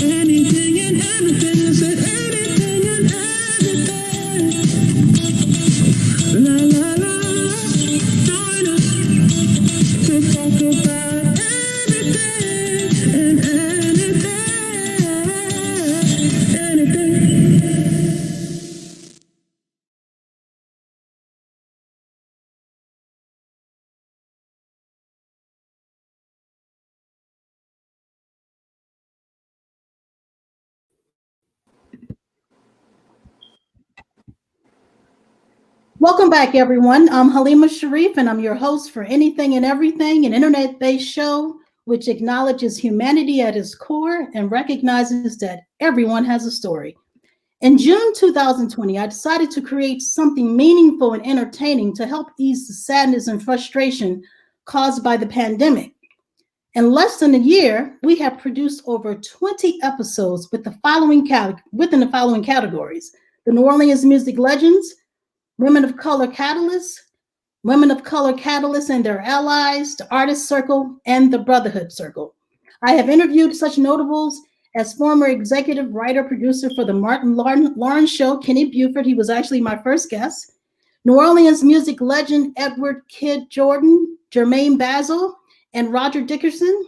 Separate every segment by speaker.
Speaker 1: Anything and everything, I said anything and everything. La la la, join us to talk about anything and anything. Welcome back, everyone. I'm Halima Sharif, and I'm your host for Anything and Everything, an internet-based show which acknowledges humanity at its core and recognizes that everyone has a story. In June 2020, I decided to create something meaningful and entertaining to help ease the sadness and frustration caused by the pandemic. In less than a year, we have produced over 20 episodes with within the following categories: the New Orleans music legends, women of color catalysts, women of color catalysts and their allies, the artist circle, and the brotherhood circle. I have interviewed such notables as former executive writer producer for the Martin Lawrence show, Kenny Buford. He was actually my first guest. New Orleans music legend Edward Kid Jordan, Jermaine Basil, and Roger Dickerson.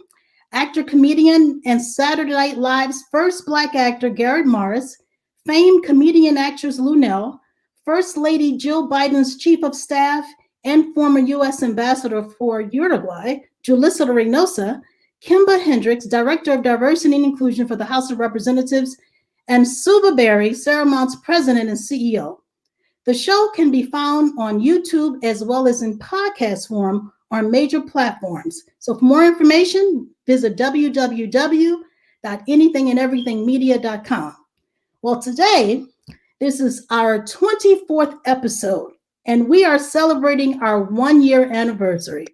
Speaker 1: Actor, comedian, and Saturday Night Live's first Black actor, Garrett Morris. Famed comedian actress Lunel. First Lady Jill Biden's chief of staff and former U.S. ambassador for Uruguay, Julissa Reynosa. Kimba Hendricks, Director of Diversity and Inclusion for the House of Representatives, and Suva Berry, Ceramount's President and CEO. The show can be found on YouTube as well as in podcast form on major platforms. So for more information, visit www.anythingandeverythingmedia.com. Well, today, this is our 24th episode, and we are celebrating our 1-year anniversary.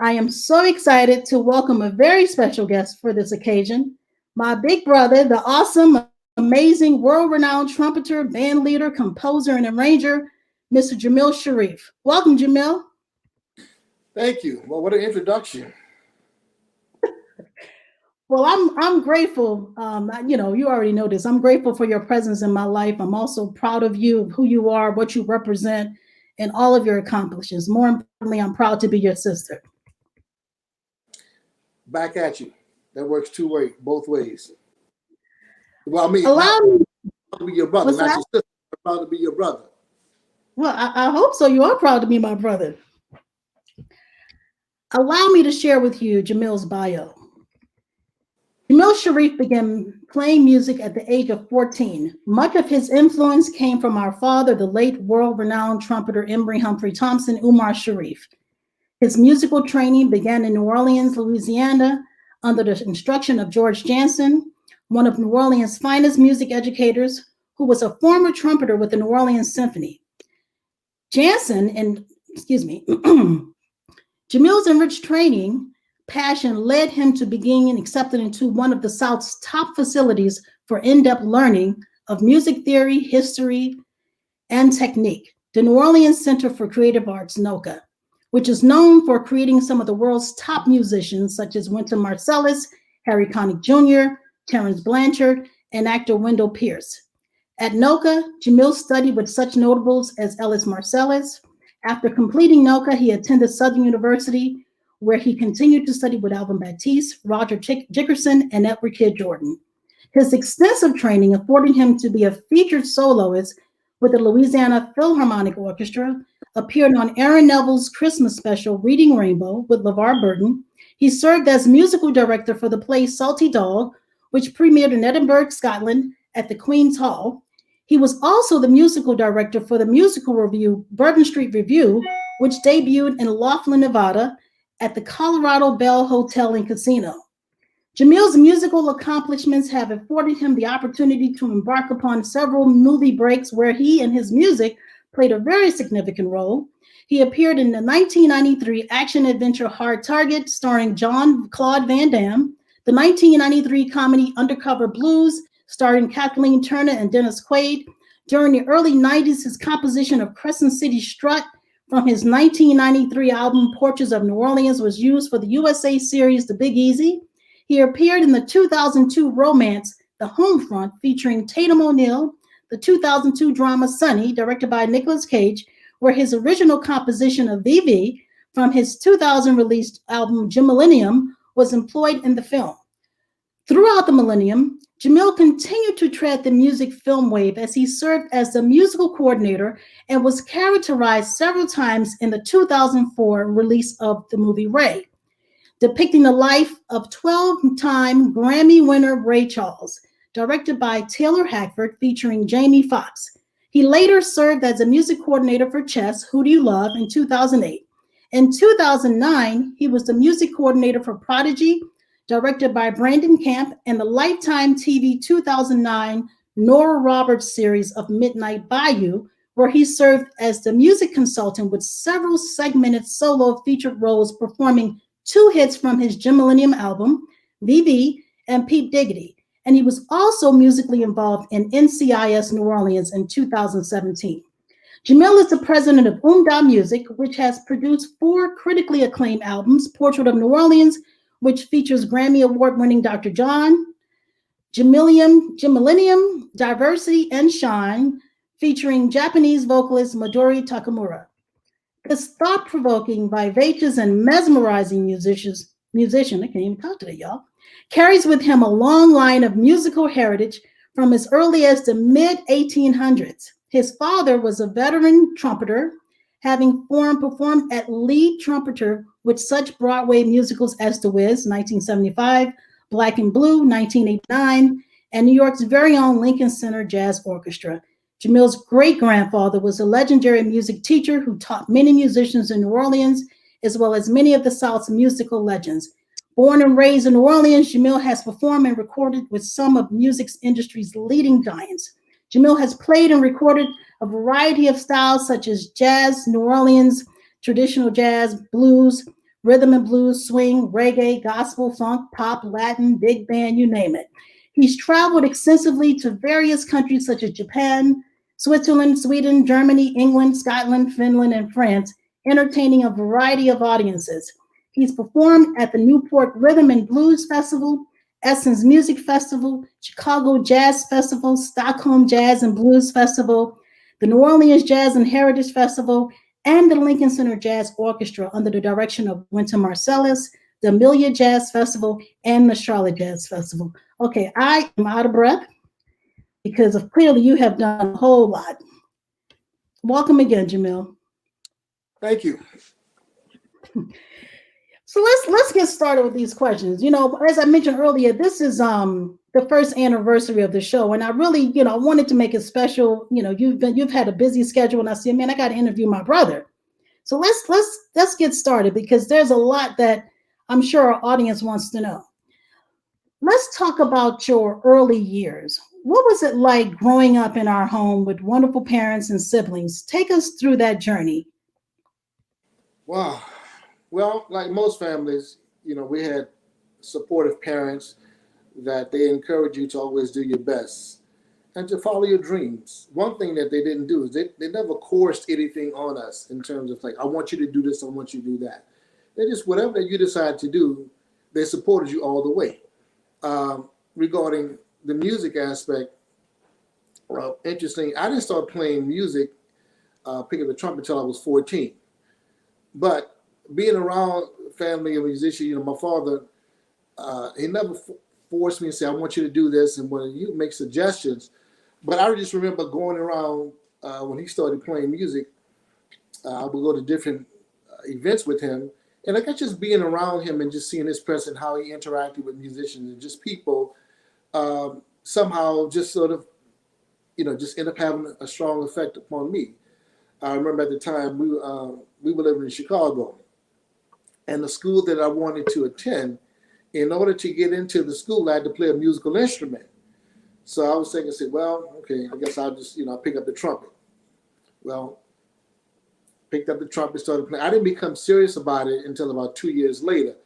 Speaker 1: I am so excited to welcome a very special guest for this occasion, my big brother, the awesome, amazing, world-renowned trumpeter, band leader, composer, and arranger, Mr. Jamil Sharif. Welcome, Jamil.
Speaker 2: Thank you. Well, what an introduction.
Speaker 1: Well, I'm grateful. You already know this. I'm grateful for your presence in my life. I'm also proud of you, of who you are, what you represent, and all of your accomplishments. More importantly, I'm proud to be your sister.
Speaker 2: Back at you. That works both ways. Well, I mean,
Speaker 1: Allow me
Speaker 2: to be your brother, not your sister. I'm proud to be your brother.
Speaker 1: Well, I hope so. You are proud to be my brother. Allow me to share with you Jamil's bio. Jamil Sharif began playing music at the age of 14. Much of his influence came from our father, the late world-renowned trumpeter Emory Humphrey Thompson, Umar Sharif. His musical training began in New Orleans, Louisiana, under the instruction of George Jansen, one of New Orleans' finest music educators, who was a former trumpeter with the New Orleans Symphony. Jamil's enriched training passion led him to being accepted into one of the South's top facilities for in-depth learning of music theory, history, and technique, the New Orleans Center for Creative Arts, NOCA, which is known for creating some of the world's top musicians, such as Wynton Marsalis, Harry Connick Jr., Terrence Blanchard, and actor Wendell Pierce. At NOCA, Jamil studied with such notables as Ellis Marsalis. After completing NOCA, he attended Southern University, where he continued to study with Alvin Batiste, Roger Dickerson, and Edward Kid Jordan. His extensive training afforded him to be a featured soloist with the Louisiana Philharmonic Orchestra, appeared on Aaron Neville's Christmas special, Reading Rainbow, with LeVar Burton. He served as musical director for the play Salty Dog, which premiered in Edinburgh, Scotland, at the Queen's Hall. He was also the musical director for the musical review, Bourbon Street Review, which debuted in Laughlin, Nevada, at the Colorado Bell Hotel and Casino. Jamil's musical accomplishments have afforded him the opportunity to embark upon several movie breaks where he and his music played a very significant role. He appeared in the 1993 action-adventure Hard Target, starring Jean-Claude Van Damme, the 1993 comedy Undercover Blues, starring Kathleen Turner and Dennis Quaid. During the early 90s, his composition of Crescent City Strut from his 1993 album Portraits of New Orleans was used for the USA series The Big Easy. He appeared in the 2002 romance The Homefront featuring Tatum O'Neal, the 2002 drama Sunny, directed by Nicolas Cage, where his original composition of VV from his 2000 released album Jamillennium was employed in the film. Throughout the millennium, Jamil continued to tread the music film wave as he served as the musical coordinator and was characterized several times in the 2004 release of the movie Ray, depicting the life of 12-time Grammy winner Ray Charles, directed by Taylor Hackford, featuring Jamie Foxx. He later served as a music coordinator for Chess, Who Do You Love, in 2008. In 2009, he was the music coordinator for Prodigy, directed by Brandon Camp, and the Lifetime TV 2009 Nora Roberts series of Midnight Bayou, where he served as the music consultant with several segmented solo featured roles performing two hits from his Jim Millennium album, VV and Pete Diggity. And he was also musically involved in NCIS New Orleans in 2017. Jamil is the president of Music, which has produced 4 critically acclaimed albums: Portrait of New Orleans, which features Grammy Award-winning Dr. John, Jamillennium, Diversity and Shine, featuring Japanese vocalist Midori Takamura. This thought-provoking, vivacious, and mesmerizing musician, I can't even talk today, y'all, carries with him a long line of musical heritage from as early as the mid-1800s. His father was a veteran trumpeter, having performed at lead trumpeter with such Broadway musicals as The Wiz, 1975, Black and Blue, 1989, and New York's very own Lincoln Center Jazz Orchestra. Jamil's great-grandfather was a legendary music teacher who taught many musicians in New Orleans, as well as many of the South's musical legends. Born and raised in New Orleans, Jamil has performed and recorded with some of music industry's leading giants. Jamil has played and recorded a variety of styles such as jazz, New Orleans, traditional jazz, blues, rhythm and blues, swing, reggae, gospel, funk, pop, Latin, big band, you name it. He's traveled extensively to various countries such as Japan, Switzerland, Sweden, Germany, England, Scotland, Finland, and France, entertaining a variety of audiences. He's performed at the Newport Rhythm and Blues Festival, Essence Music Festival, Chicago Jazz Festival, Stockholm Jazz and Blues Festival, the New Orleans Jazz and Heritage Festival, and the Lincoln Center Jazz Orchestra under the direction of Wynton Marsalis, the Amelia Jazz Festival, and the Charlotte Jazz Festival. Okay, I am out of breath because clearly you have done a whole lot. Welcome again, Jamil.
Speaker 2: Thank you.
Speaker 1: So let's get started with these questions. You know, as I mentioned earlier, this is the first anniversary of the show, and I really, wanted to make it special. You've had a busy schedule, and I said, man, I got to interview my brother. So let's get started because there's a lot that I'm sure our audience wants to know. Let's talk about your early years. What was it like growing up in our home with wonderful parents and siblings? Take us through that journey.
Speaker 2: Wow. Well, like most families, we had supportive parents that they encourage you to always do your best and to follow your dreams. One thing that they didn't do is they never coerced anything on us in terms of like, I want you to do this, I want you to do that. They just, whatever that you decide to do, they supported you all the way. Regarding the music aspect, well, interesting, I didn't start playing music, picking the trumpet until I was 14. But being around family and musicians, my father, he never forced me to say, I want you to do this, and when you make suggestions. But I just remember going around when he started playing music, I would go to different events with him, and I got just being around him and just seeing his presence, how he interacted with musicians and just people, somehow just sort of, just end up having a strong effect upon me. I remember at the time we were living in Chicago, and the school that I wanted to attend, in order to get into the school, I had to play a musical instrument. So I was thinking, well, okay, I guess I'll just, pick up the trumpet. Well, picked up the trumpet, started playing. I didn't become serious about it until about 2 years later.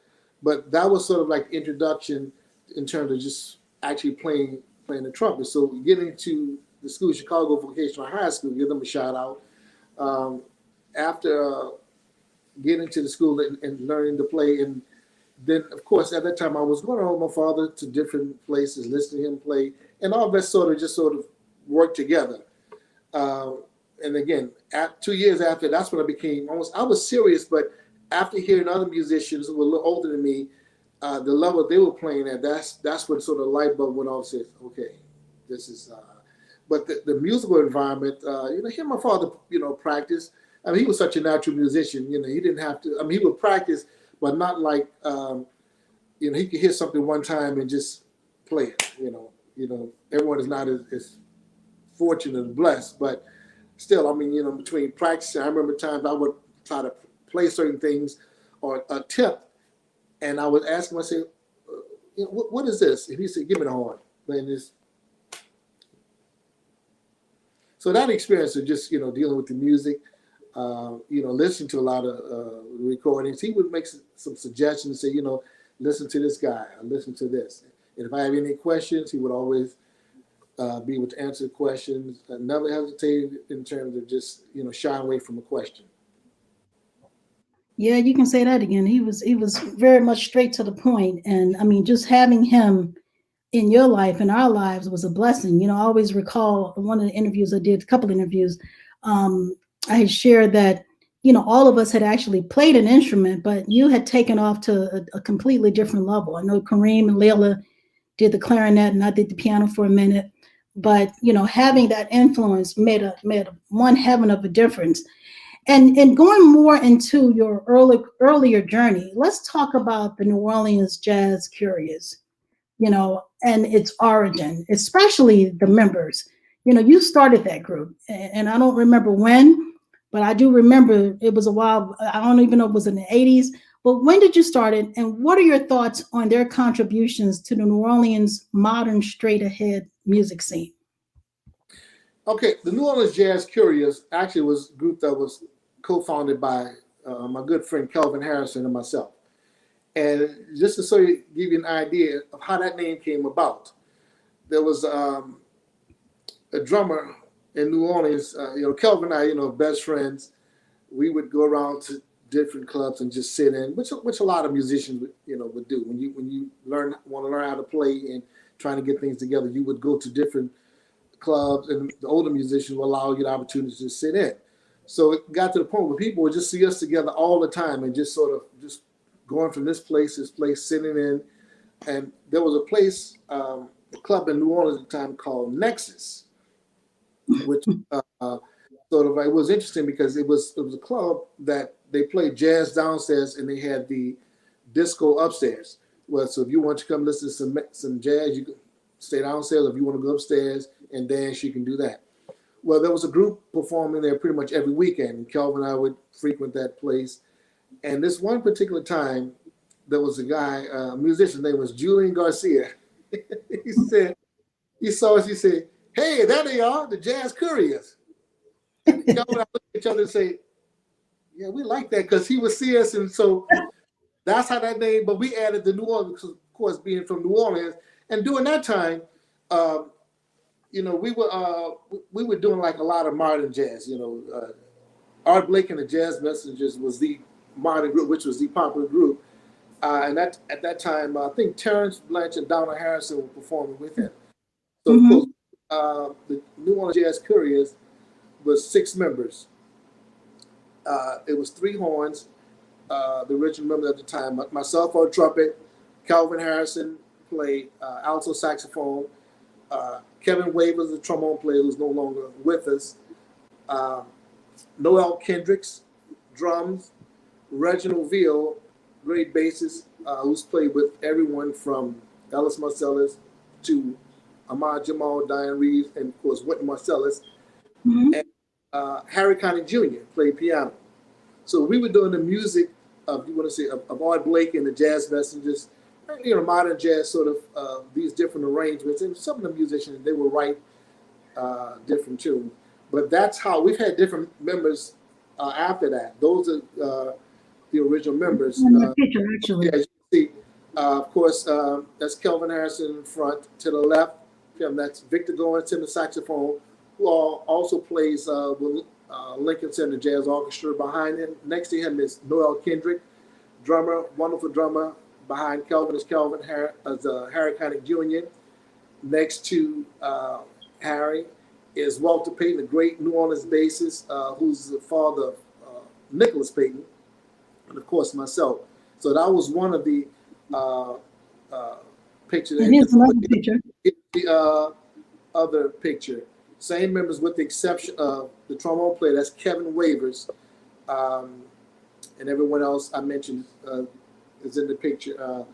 Speaker 2: But that was sort of like the introduction in terms of just actually playing the trumpet. So getting to the school, Chicago Vocational High School, give them a shout out. after getting to the school and learning to play, and then of course at that time I was going around with my father to different places, listening to him play, and all that sort of worked together. Uh, and again, 2 years after, that's when I became almost. I was serious, but after hearing other musicians who were a little older than me, the level they were playing at, that's when sort of light bulb went off. Said, okay, this is. But the musical environment, hearing my father, practice. I mean, he was such a natural musician. He didn't have to. I mean, he would practice, but not like, he could hear something one time and just play it. Everyone is not as fortunate and blessed, but still, I mean, between practicing, I remember times I would try to play certain things or attempt, and I would ask him, I say, what is this? And he said, give me the horn, playing this. So that experience of just, dealing with the music, listening to a lot of recordings, he would make some suggestions, say, listen to this guy, or listen to this. And if I have any questions, he would always be able to answer questions. I never hesitated in terms of just, shying away from a question.
Speaker 1: Yeah, you can say that again. He was very much straight to the point. And I mean, just having him in your life and our lives was a blessing. I always recall one of the interviews I did, a couple of interviews, I had shared that, all of us had actually played an instrument, but you had taken off to a completely different level. I know Kareem and Layla did the clarinet and I did the piano for a minute, but, having that influence made one heaven of a difference. And going more into your earlier journey, let's talk about the New Orleans Jazz Curious, and its origin, especially the members. You started that group, and I don't remember when, but I do remember it was a while. I don't even know if it was in the 80s, but when did you start it, and what are your thoughts on their contributions to the New Orleans modern straight ahead music scene?
Speaker 2: Okay, the New Orleans Jazz Curious actually was a group that was co-founded by my good friend Kelvin Harrison and myself. And just to give you an idea of how that name came about, there was a drummer in New Orleans. Kelvin and I, best friends. We would go around to different clubs and just sit in, which a lot of musicians would do. When you want to learn how to play and trying to get things together, you would go to different clubs, and the older musicians will allow you the opportunity to sit in. So it got to the point where people would just see us together all the time and just sort of just going from this place, sitting in. And there was a place, a club in New Orleans at the time called Nexus, which it was interesting because it was a club that they played jazz downstairs and they had the disco upstairs. Well, so if you want to come listen to some jazz, you can stay downstairs. If you want to go upstairs and dance, you can do that. Well, there was a group performing there pretty much every weekend, and Kelvin and I would frequent that place. And this one particular time, there was a guy, a musician's name was Julian Garcia. He saw us, he said, hey, there they are, the Jazz Curious. And Kelvin and I looked at each other and say, yeah, we like that, because he would see us, and so that's how that name, but we added the New Orleans, of course, being from New Orleans. And during that time, we were doing like a lot of modern jazz. Art Blake and the Jazz Messengers was the modern group, which was the popular group. And at that time, I think Terrence Blanche and Donna Harrison were performing with him. So of course, the New Orleans Jazz Curious was 6 members. It was 3 horns. The original member at the time, myself on trumpet, Calvin Harrison played alto saxophone. Kevin Wavers, the trombone player, who's no longer with us. Noel Kendricks, drums. Reginald Veal, great bassist, who's played with everyone from Ellis Marcellus to Ahmad Jamal, Diane Reeves, and of course Wynton Marsalis. And Harry Connick Jr. played piano. So we were doing the music of, of Art Blake and the Jazz Messengers, modern jazz, sort of these different arrangements. And some of the musicians, they will write different tunes. But that's how we've had different members after that. Those are the original members.
Speaker 1: Picture, actually.
Speaker 2: Yeah, as you see, of course, that's Kelvin Harrison in front. To the left, that's Victor Goins, tenor saxophone, who also plays with Lincoln Center Jazz Orchestra. Behind him, next to him is Noel Kendrick, drummer, wonderful drummer. Behind Kelvin is Harry Connick Jr. Next to Harry is Walter Payton, a great New Orleans bassist, who's the father of Nicholas Payton, and of course myself. So that was one of the pictures.
Speaker 1: And here's another picture.
Speaker 2: The other picture, same members with the exception of the trombone player, that's Kevin Wavers, and everyone else I mentioned is in the picture.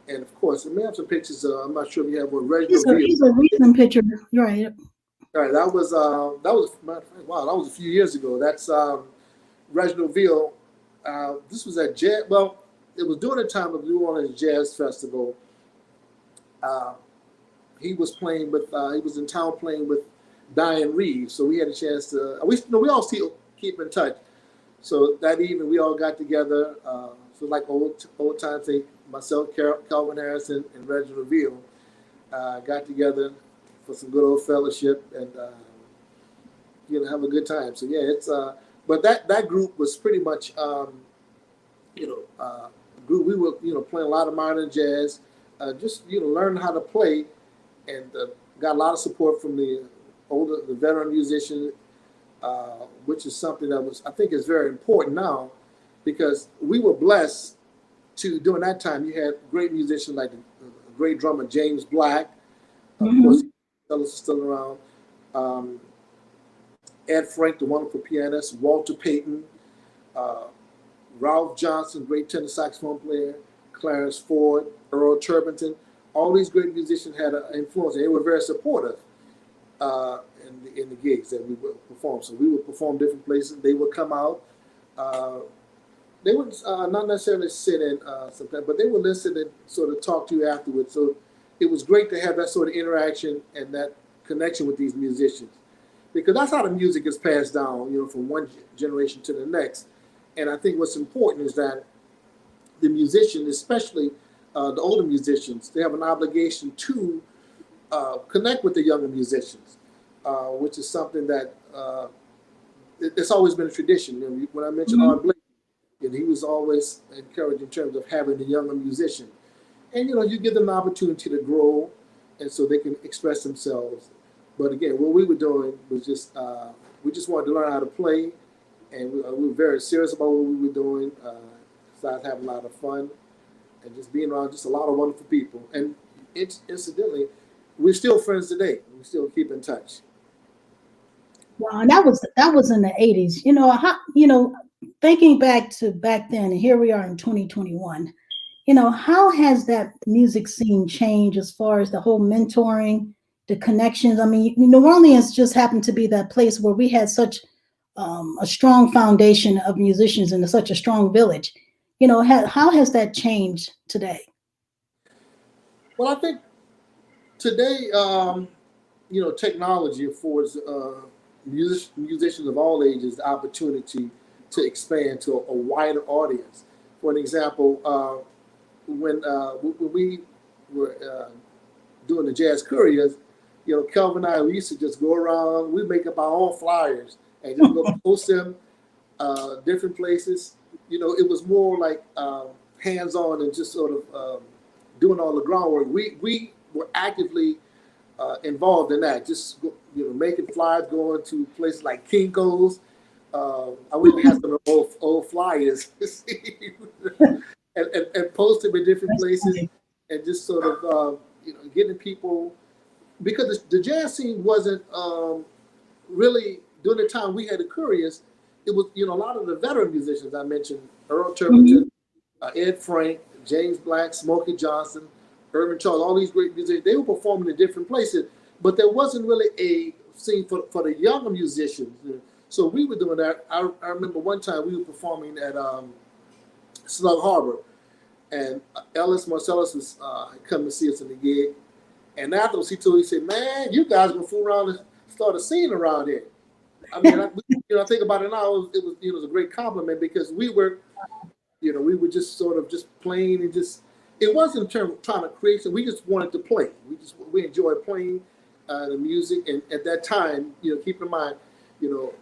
Speaker 2: And of course, we may have some pictures. I'm not sure if you have one.
Speaker 1: He's a recent picture, right?
Speaker 2: All right, that was wow, that was a few years ago. That's Reginald Veal. This was at jazz. Well, it was during the time of New Orleans Jazz Festival. He was playing with. He was in town playing with Diane Reeves, so we had a chance to. We all still keep in touch. So that evening, we all got together. So like old times, myself, Calvin Harrison, and Reginald Veal got together for some good old fellowship and have a good time. So yeah, it's but that group was pretty much group. We were playing a lot of modern jazz, just learning how to play, and got a lot of support from the veteran musicians, which is something that I think is very important now, because we were blessed to during that time you had great musicians like the great drummer James Black, of course, is still around. Ed Frank, the wonderful pianist, Walter Payton, Ralph Johnson, great tenor saxophone player, Clarence Ford, Earl Turbington. All these great musicians had an influence, and they were very supportive in the gigs that we would perform. So we would perform different places. They would come out. They would not necessarily sit in sometimes, but they would listen and sort of talk to you afterwards. So it was great to have that sort of interaction and that connection with these musicians, because that's how the music is passed down, from one generation to the next. And I think what's important is that the musicians, especially the older musicians, they have an obligation to connect with the younger musicians, which is something that it's always been a tradition. When I mentioned Art Blakey, he was always encouraged in terms of having the younger musician. And, you give them an opportunity to grow, and so they can express themselves. But again, what we were doing was just, we just wanted to learn how to play, and we were very serious about what we were doing. Started having a lot of fun, and just being around just a lot of wonderful people. And incidentally, we're still friends today. We still keep in touch.
Speaker 1: Wow, and that was in the 80s. Thinking back then, and here we are in 2021. How has that music scene changed as far as the whole mentoring, the connections? I mean, New Orleans just happened to be that place where we had such a strong foundation of musicians and such a strong village. How has that changed today?
Speaker 2: Well, I think today, technology affords musicians of all ages the opportunity to expand to a wider audience. For an example, when we were doing the Jazz Couriers, Kelvin and I, we used to just go around, we make up our own flyers and just go post them different places. It was more like hands-on and just sort of doing all the groundwork. We were actively involved in that, just making flyers, going to places like Kinko's. I wish we had some old flyers and post them in different places, and just sort of getting people, because the jazz scene wasn't really during the time we had the Couriers. It was a lot of the veteran musicians I mentioned, Earl Turbington, Ed Frank, James Black, Smokey Johnson, Irvin Charles, all these great musicians. They were performing in different places, but there wasn't really a scene for the younger musicians. So we were doing that. I remember one time we were performing at Slug Harbor, and Ellis Marcellus was coming to see us in the gig. And afterwards, he said, "Man, you guys gonna fool around and start a scene around here." I mean, I think about it now. It was a great compliment, because we were just sort of just playing, and just, it wasn't in terms of trying to create. So we just wanted to play. We enjoyed playing the music, and at that time, keep in mind,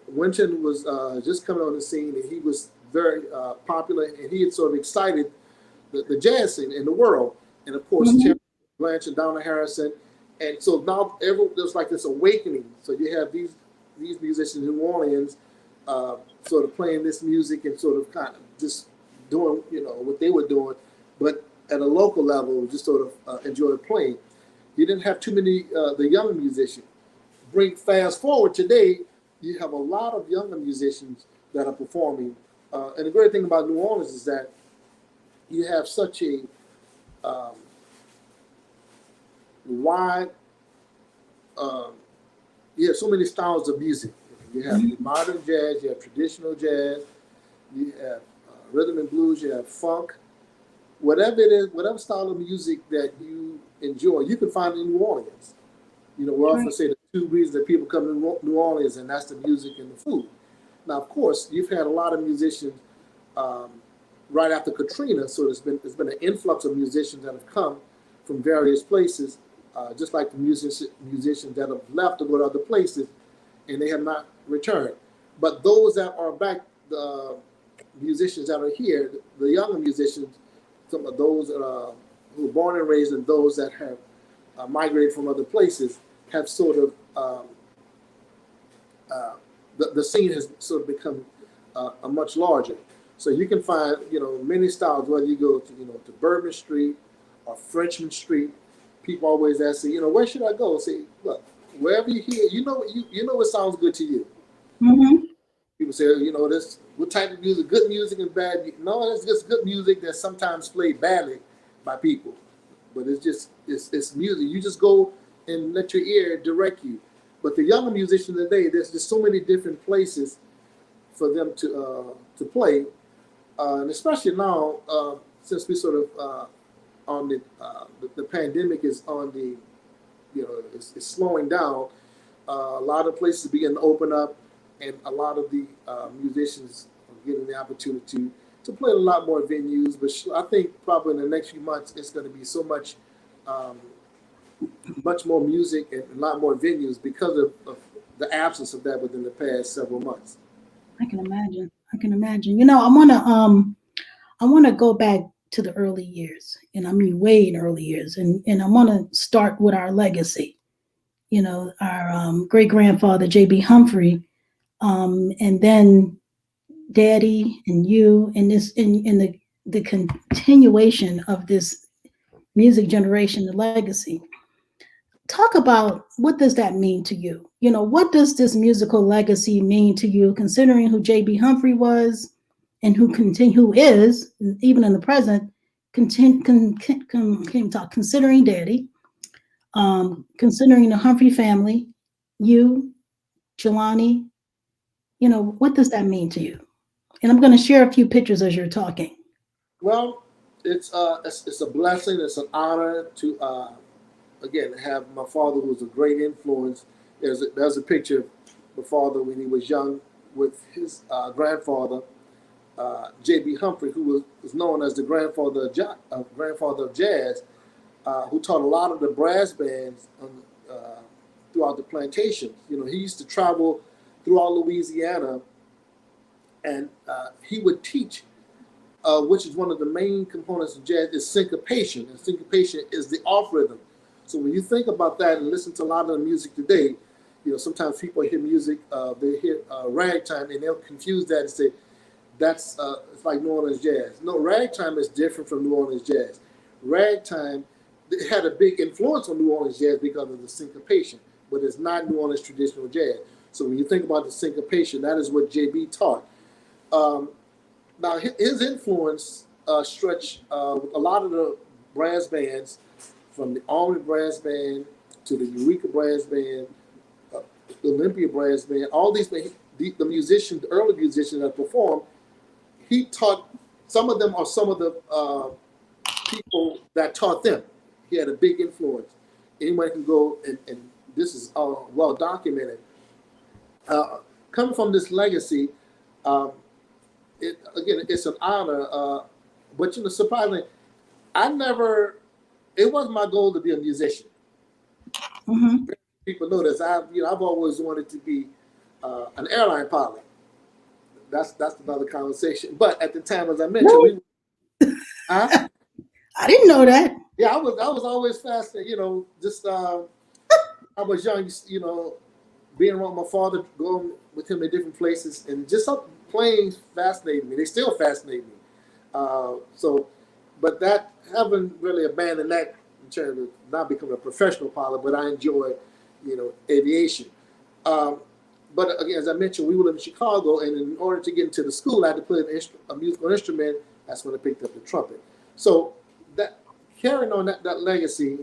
Speaker 2: Winton was just coming on the scene, and he was very popular, and he had sort of excited the jazz scene in the world. And of course,
Speaker 1: Mhm.
Speaker 2: Terry Blanche and Donna Harrison. And so now there's like this awakening. So you have these musicians in New Orleans sort of playing this music and sort of kind of just doing, what they were doing, but at a local level, just sort of enjoy playing. You didn't have too many the young musicians. Fast forward today, you have a lot of younger musicians that are performing. And the great thing about New Orleans is that you have such a um, wide, um, you have so many styles of music. You have modern jazz, you have traditional jazz, you have rhythm and blues, you have funk. Whatever it is, whatever style of music that you enjoy, you can find it in New Orleans. We often say the two reasons that people come to New Orleans, and that's the music and the food. Now, of course, you've had a lot of musicians um, right after Katrina, so there's been an influx of musicians that have come from various places, just like the musicians that have left to go to other places, and they have not returned. But those that are back, the musicians that are here, the younger musicians, some of those who were born and raised, and those that have migrated from other places, have sort of the scene has sort of become a much larger. So you can find many styles, whether you go to Bourbon Street or Frenchman Street. People always ask me, where should I go? Say, look, wherever you hear, you know what sounds good to you.
Speaker 1: Mhm.
Speaker 2: People say, this what type of music, good music and bad music. No, it's just good music that's sometimes played badly by people. But it's music. You just go and let your ear direct you. But the younger musicians today, there's just so many different places for them to play, and especially now since we sort of on the pandemic is on the it's slowing down. A lot of places begin to open up, and a lot of the musicians are getting the opportunity to play a lot more venues. But I think probably in the next few months, it's going to be so um, much more music and a lot more venues because of the absence of that within the past several months.
Speaker 1: I can imagine. I can imagine. I wanna go back to the early years, and I mean way in early years, and I want to start with our legacy. Our great grandfather J.B. Humphrey, and then Daddy and you, and this in the continuation of this music generation, the legacy. Talk about what does that mean to you? What does this musical legacy mean to you, considering who J.B. Humphrey was and who is even in the present, considering Daddy, considering the Humphrey family, you, Jelani. What does that mean to you? And I'm going to share a few pictures as you're talking.
Speaker 2: Well, it's a blessing. It's an honor to again have my father, who was a great influence. There's a picture of my father when he was young with his grandfather, J.B. Humphrey, who was known as the grandfather of jazz, who taught a lot of the brass bands throughout the plantations. He used to travel throughout Louisiana, and he would teach, which is one of the main components of jazz, is syncopation. And syncopation is the off rhythm. So when you think about that and listen to a lot of the music today, sometimes people hear music, they hear ragtime, and they'll confuse that and say, that's it's like New Orleans jazz. No, ragtime is different from New Orleans jazz. Ragtime had a big influence on New Orleans jazz because of the syncopation, but it's not New Orleans traditional jazz. So when you think about the syncopation, that is what JB taught. Um, Now his influence stretched with a lot of the brass bands, from the Army Brass Band to the Eureka Brass Band, the Olympia Brass Band. All these the musicians, the early musicians that performed, he taught. Some of them are some of the people that taught them. He had a big influence. Anyone can go and this is well documented. Coming from this legacy. Um, it's an honor. But surprisingly, I never. It wasn't my goal to be a musician.
Speaker 1: Mm-hmm.
Speaker 2: People know this. I've always wanted to be an airline pilot. That's another conversation. But at the time, as I mentioned,
Speaker 1: Really?
Speaker 2: huh?
Speaker 1: I didn't know that.
Speaker 2: Yeah, I was always fascinated. Just I was young. Being around my father, going with him in different places, and just some planes fascinated me. They still fascinate me. But that haven't really abandoned that in terms of not becoming a professional pilot. But I enjoy, aviation. Um, but again, as I mentioned, we live in Chicago, and in order to get into the school, I had to play a musical instrument. That's when I picked up the trumpet. So that carrying on that legacy,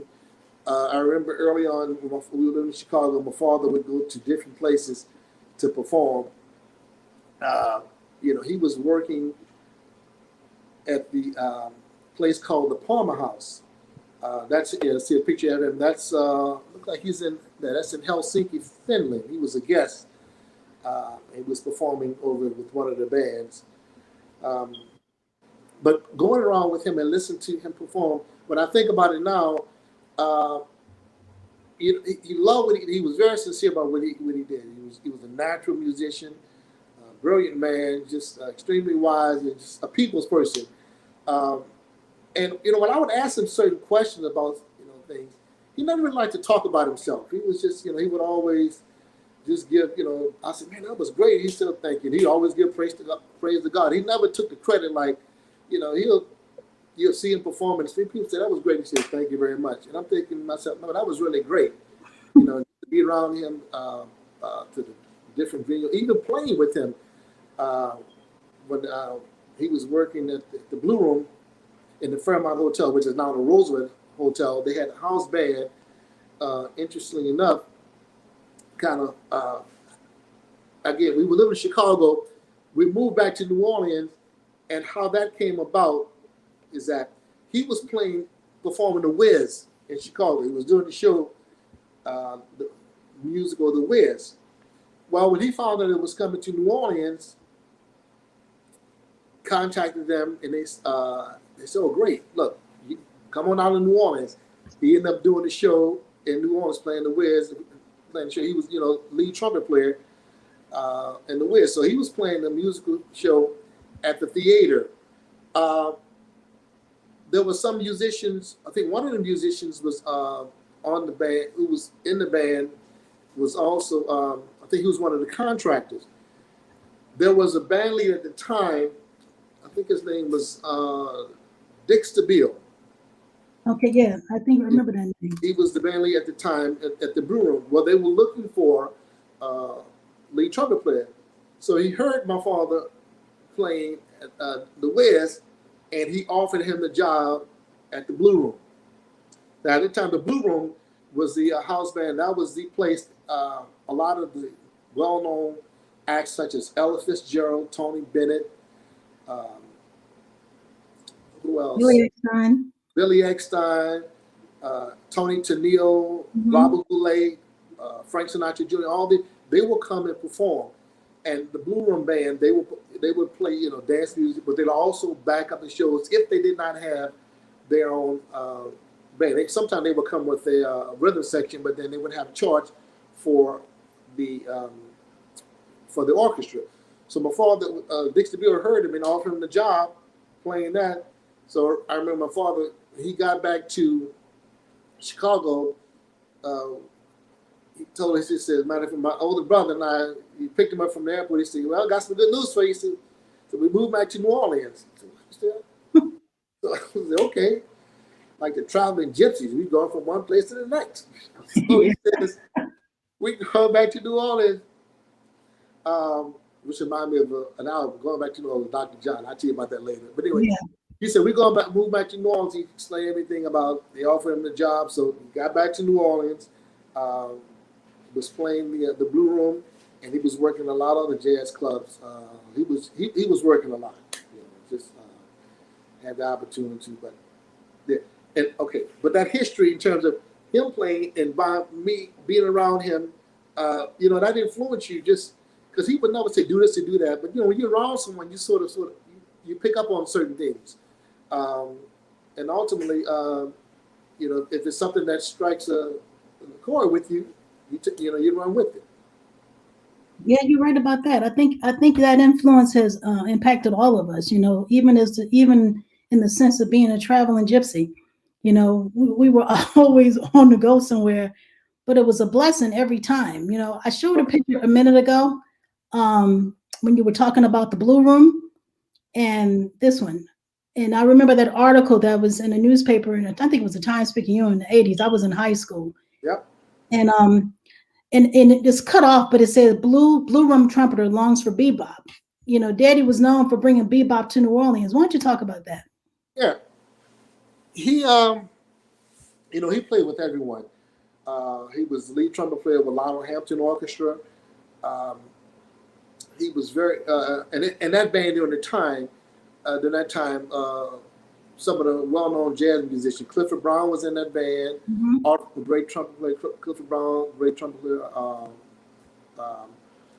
Speaker 2: I remember early on when we were living in Chicago, my father would go to different places to perform. He was working at the place called the Palmer House. See a picture of him. Looks like that's in Helsinki, Finland. He was a guest. He was performing over with one of the bands. But going around with him and listening to him perform, when I think about it now, he loved he was very sincere about what he did. He was a natural musician, a brilliant man, just extremely wise, and just a people's person. And when I would ask him certain questions about things, he never really liked to talk about himself. He was just he would always just give I said, man, that was great. He still thank you. He always give praise to God. He never took the credit like you'll see him perform and people say that was great. He said thank you very much. And I'm thinking to myself, no, that was really great. To be around him to the different venues, even playing with him when he was working at the Blue Room in the Fairmont Hotel, which is now the Rosewood Hotel. They had a house band. Interestingly enough, again, we were living in Chicago. We moved back to New Orleans, and how that came about is that he was performing The Wiz in Chicago. He was doing the show, the musical The Wiz. Well, when he found out it was coming to New Orleans, contacted them, and they said, "Oh, great! Look, you come on out to New Orleans." He ended up doing the show in New Orleans, playing The Wiz. Playing the show, he was, lead trumpet player in The Wiz. So he was playing the musical show at the theater. There were some musicians. I think one of the musicians was on the band. Who was in the band was also. I think he was one of the contractors. There was a band leader at the time. I think his name was Dick Stabile.
Speaker 1: Okay, yeah, I think I remember that name.
Speaker 2: He was the band leader at the time at the Blue Room. Well, they were looking for lead trumpet player. So he heard my father playing at The Wiz, and he offered him the job at the Blue Room. Now, at the time, the Blue Room was the house band. That was the place a lot of the well-known acts such as Ella Fitzgerald, Tony Bennett, who else? Billy Eckstine, Tony Tennille, Robert Goulet, Frank Sinatra Jr. They would come and perform, and the Blue Room band they would play dance music, but they'd also back up the shows if they did not have their own band. Sometimes they would come with a rhythm section, but then they would have charge for the orchestra. So my father, Dick Stabile, heard him and offered him the job playing that. So I remember my father, he got back to Chicago. He told us, he said, matter of fact, my older brother and I, he picked him up from the airport. He said, well, I got some good news for you. He said, so we moved back to New Orleans. So I said, okay. Like the traveling gypsies, we go from one place to the next. So he says, we go back to New Orleans, which reminded me of an album, going back to New Orleans, Dr. John. I'll tell you about that later. But anyway, he said, move back to New Orleans. He explained everything about, they offered him the job. So he got back to New Orleans, was playing the Blue Room, and he was working a lot of the jazz clubs. He was working a lot, just had the opportunity. But yeah, and okay, but that history in terms of him playing and by me being around him, that influenced you just because he would never say do this or do that. But when you're around someone, you sort of you pick up on certain things, and ultimately, if it's something that strikes a chord with you, you run with it.
Speaker 1: Yeah, you're right about that. I think that influence has impacted all of us. Even in the sense of being a traveling gypsy. We were always on the go somewhere, but it was a blessing every time. I showed a picture a minute ago when you were talking about the Blue Room and this one. And I remember that article that was in a newspaper, and I think it was the Times Picayune in the '80s. I was in high school,
Speaker 2: Yep.
Speaker 1: and and it's cut off, but it says Blue Rum Trumpeter longs for bebop. Daddy was known for bringing bebop to New Orleans. Why don't you talk about that?
Speaker 2: Yeah. He he played with everyone. He was the lead trumpet player with Lionel Hampton Orchestra. Um, he was very and that band during that time, some of the well-known jazz musicians. Clifford Brown was in that band.
Speaker 1: Hmm.
Speaker 2: Great trumpet player Clifford Brown, great trumpet player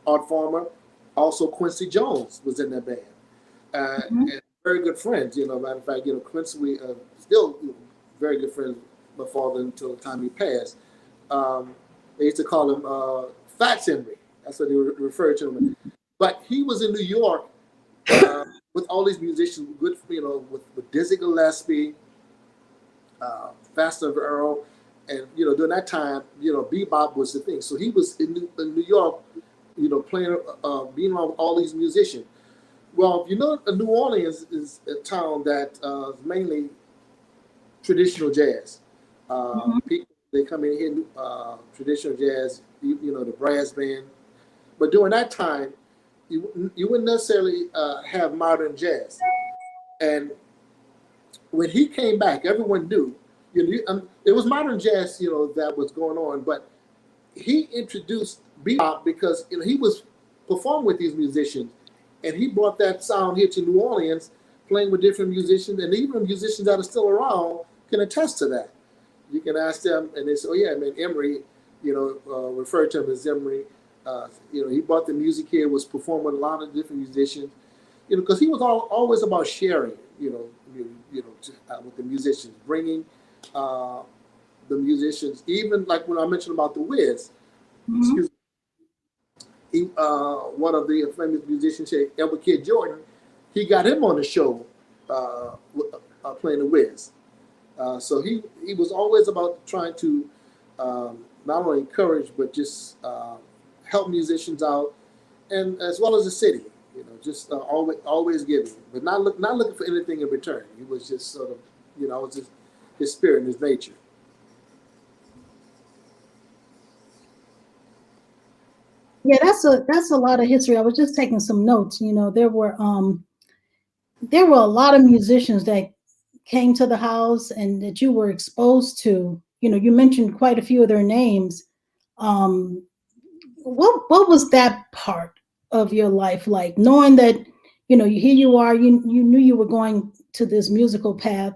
Speaker 2: Art Farmer. Also, Quincy Jones was in that band,
Speaker 1: Hmm.
Speaker 2: and very good friends. Matter of fact, Quincy, we still very good friends. My father until the time he passed. Um, they used to call him Fats Henry. That's what they referred to him. But he was in New York with all these musicians, good, with Dizzy Gillespie, Faster of Earl, and during that time, bebop was the thing. So he was in New York, playing, being around with all these musicians. Well, New Orleans is a town that is mainly traditional jazz. People they come in here, traditional jazz, the brass band. But during that time, you wouldn't necessarily have modern jazz. And when he came back, everyone knew. It was modern jazz, that was going on. But he introduced bebop because he was performing with these musicians, and he brought that sound here to New Orleans, playing with different musicians, and even musicians that are still around can attest to that. You can ask them, and they say, "Oh yeah, I mean Emery," referred to him as Emery. He brought the music here, was performing with a lot of different musicians. Because he was always about sharing. With the musicians, bringing uh, the musicians, even like when I mentioned about the Wiz.
Speaker 1: Hmm.
Speaker 2: Excuse me, one of the famous musicians here, Edward Kid Jordan, he got him on the show playing the Wiz. So he was always about trying to not only encourage but just help musicians out, and as well as the city. Just always giving, but not looking for anything in return. He was just sort of, it was just his spirit and his nature.
Speaker 1: Yeah, that's a lot of history. I was just taking some notes. There were a lot of musicians that came to the house and that you were exposed to. You mentioned quite a few of their names. Um, what was that part of your life like, knowing that here you are, you knew you were going to this musical path,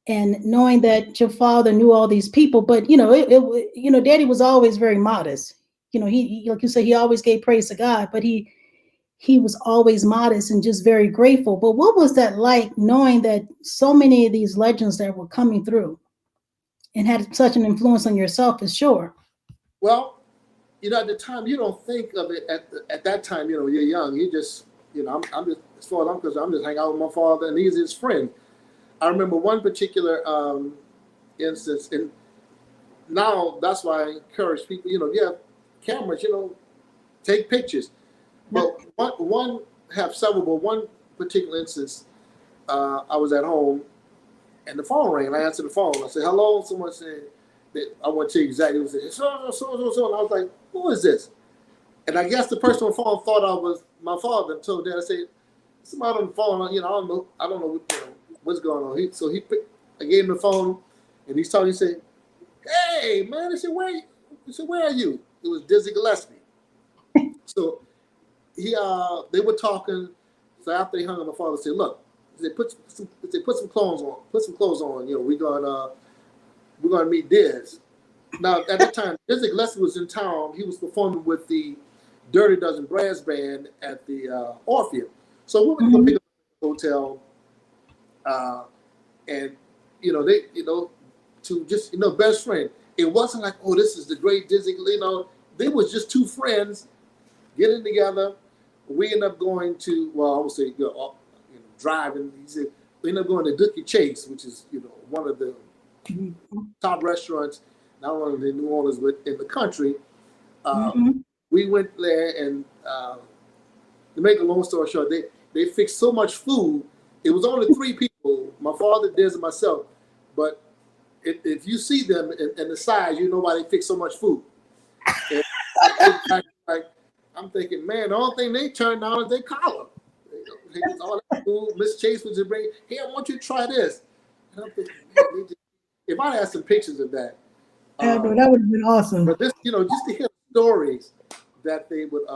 Speaker 1: and knowing that your father knew all these people, but Daddy was always very modest. Like you said, he always gave praise to God, but he was always modest and just very grateful. But what was that like, knowing that so many of these legends that were coming through and had such an influence on yourself, is sure.
Speaker 2: Well, at the time you don't think of it at that time. You're young. You just, I'm just, as far as I'm concerned, I'm just hanging out with my father and he's his friend. I remember one particular instance, and now that's why I encourage people. If you have cameras, take pictures.
Speaker 1: Yep.
Speaker 2: But one have several, but one particular instance, I was at home and the phone rang. And I answered the phone. I said, "Hello." Someone said that I want to tell you exactly what it said. So. And I was like, "Who is this?" And I guess the person on the phone thought I was my father. And so then I said, "Somebody on the phone. I don't know what's going on." I gave him the phone, and he's talking. He said, "Hey, man," I said, "Where are you?" It was Dizzy Gillespie. So they were talking. So after they hung up, my father said, "Look," put some clothes on. Put some clothes on. We're gonna meet Diz." Now at that time, Dizzy Gillespie was in town. He was performing with the Dirty Dozen Brass Band at the Orpheum. So we went to go
Speaker 1: Hmm.
Speaker 2: pick up at the hotel, and they to just best friend. It wasn't like, oh, this is the great Dizzy. They was just two friends getting together. We end up going to, well, I would say, driving. He said we end up going to Dookie Chase, which is, one of the top restaurants, not only in New Orleans but in the country. We went there, and to make a long story short, they fixed so much food. It was only 3 people, my father, Des, and myself. But if you see them and the size, you know why they fix so much food. And I'm thinking, man, the only thing they turned down is their collar. They just all that food. Miss Chase was just bringing, hey, I want you to try this. And I'm thinking, man, if I had some pictures of that.
Speaker 1: That would have been awesome.
Speaker 2: But this, just to hear stories that they would,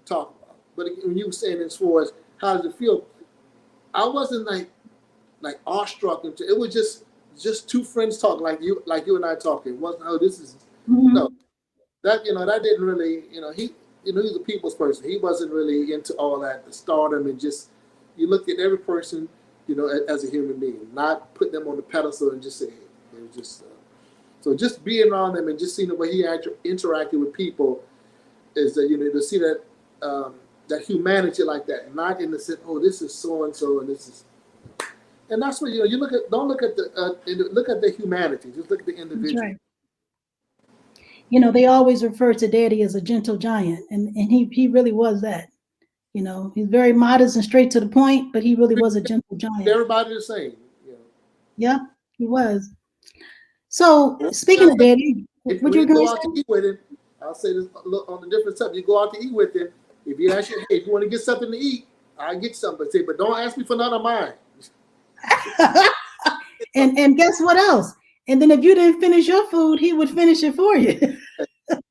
Speaker 2: talk about. But when you were saying as far as how does it feel, I wasn't like awestruck. It was just 2 friends talking like you and I talking. It wasn't, oh, this is no. That that didn't really, he he's a people's person. He wasn't really into all that, the stardom, and just you look at every person, as a human being, not put them on the pedestal and just say, hey, it was just so just being around them and just seeing the way he interacted with people is that to see that that humanity like that, not in the sense, oh, this is so and so and this is, and that's what you look at. Don't look at look at the humanity. Just look at the individual.
Speaker 1: That's right. They always refer to Daddy as a gentle giant, and he really was that. He's very modest and straight to the point, but he really was a gentle giant.
Speaker 2: Everybody the same.
Speaker 1: Yeah, he was. So speaking of Daddy,
Speaker 2: if you go out to eat with him, I'll say this on a different subject. You go out to eat with him. If you ask you, hey, if you want to get something to eat, I'll get something. But don't ask me for none of mine.
Speaker 1: and guess what else? And then if you didn't finish your food, he would finish it for you.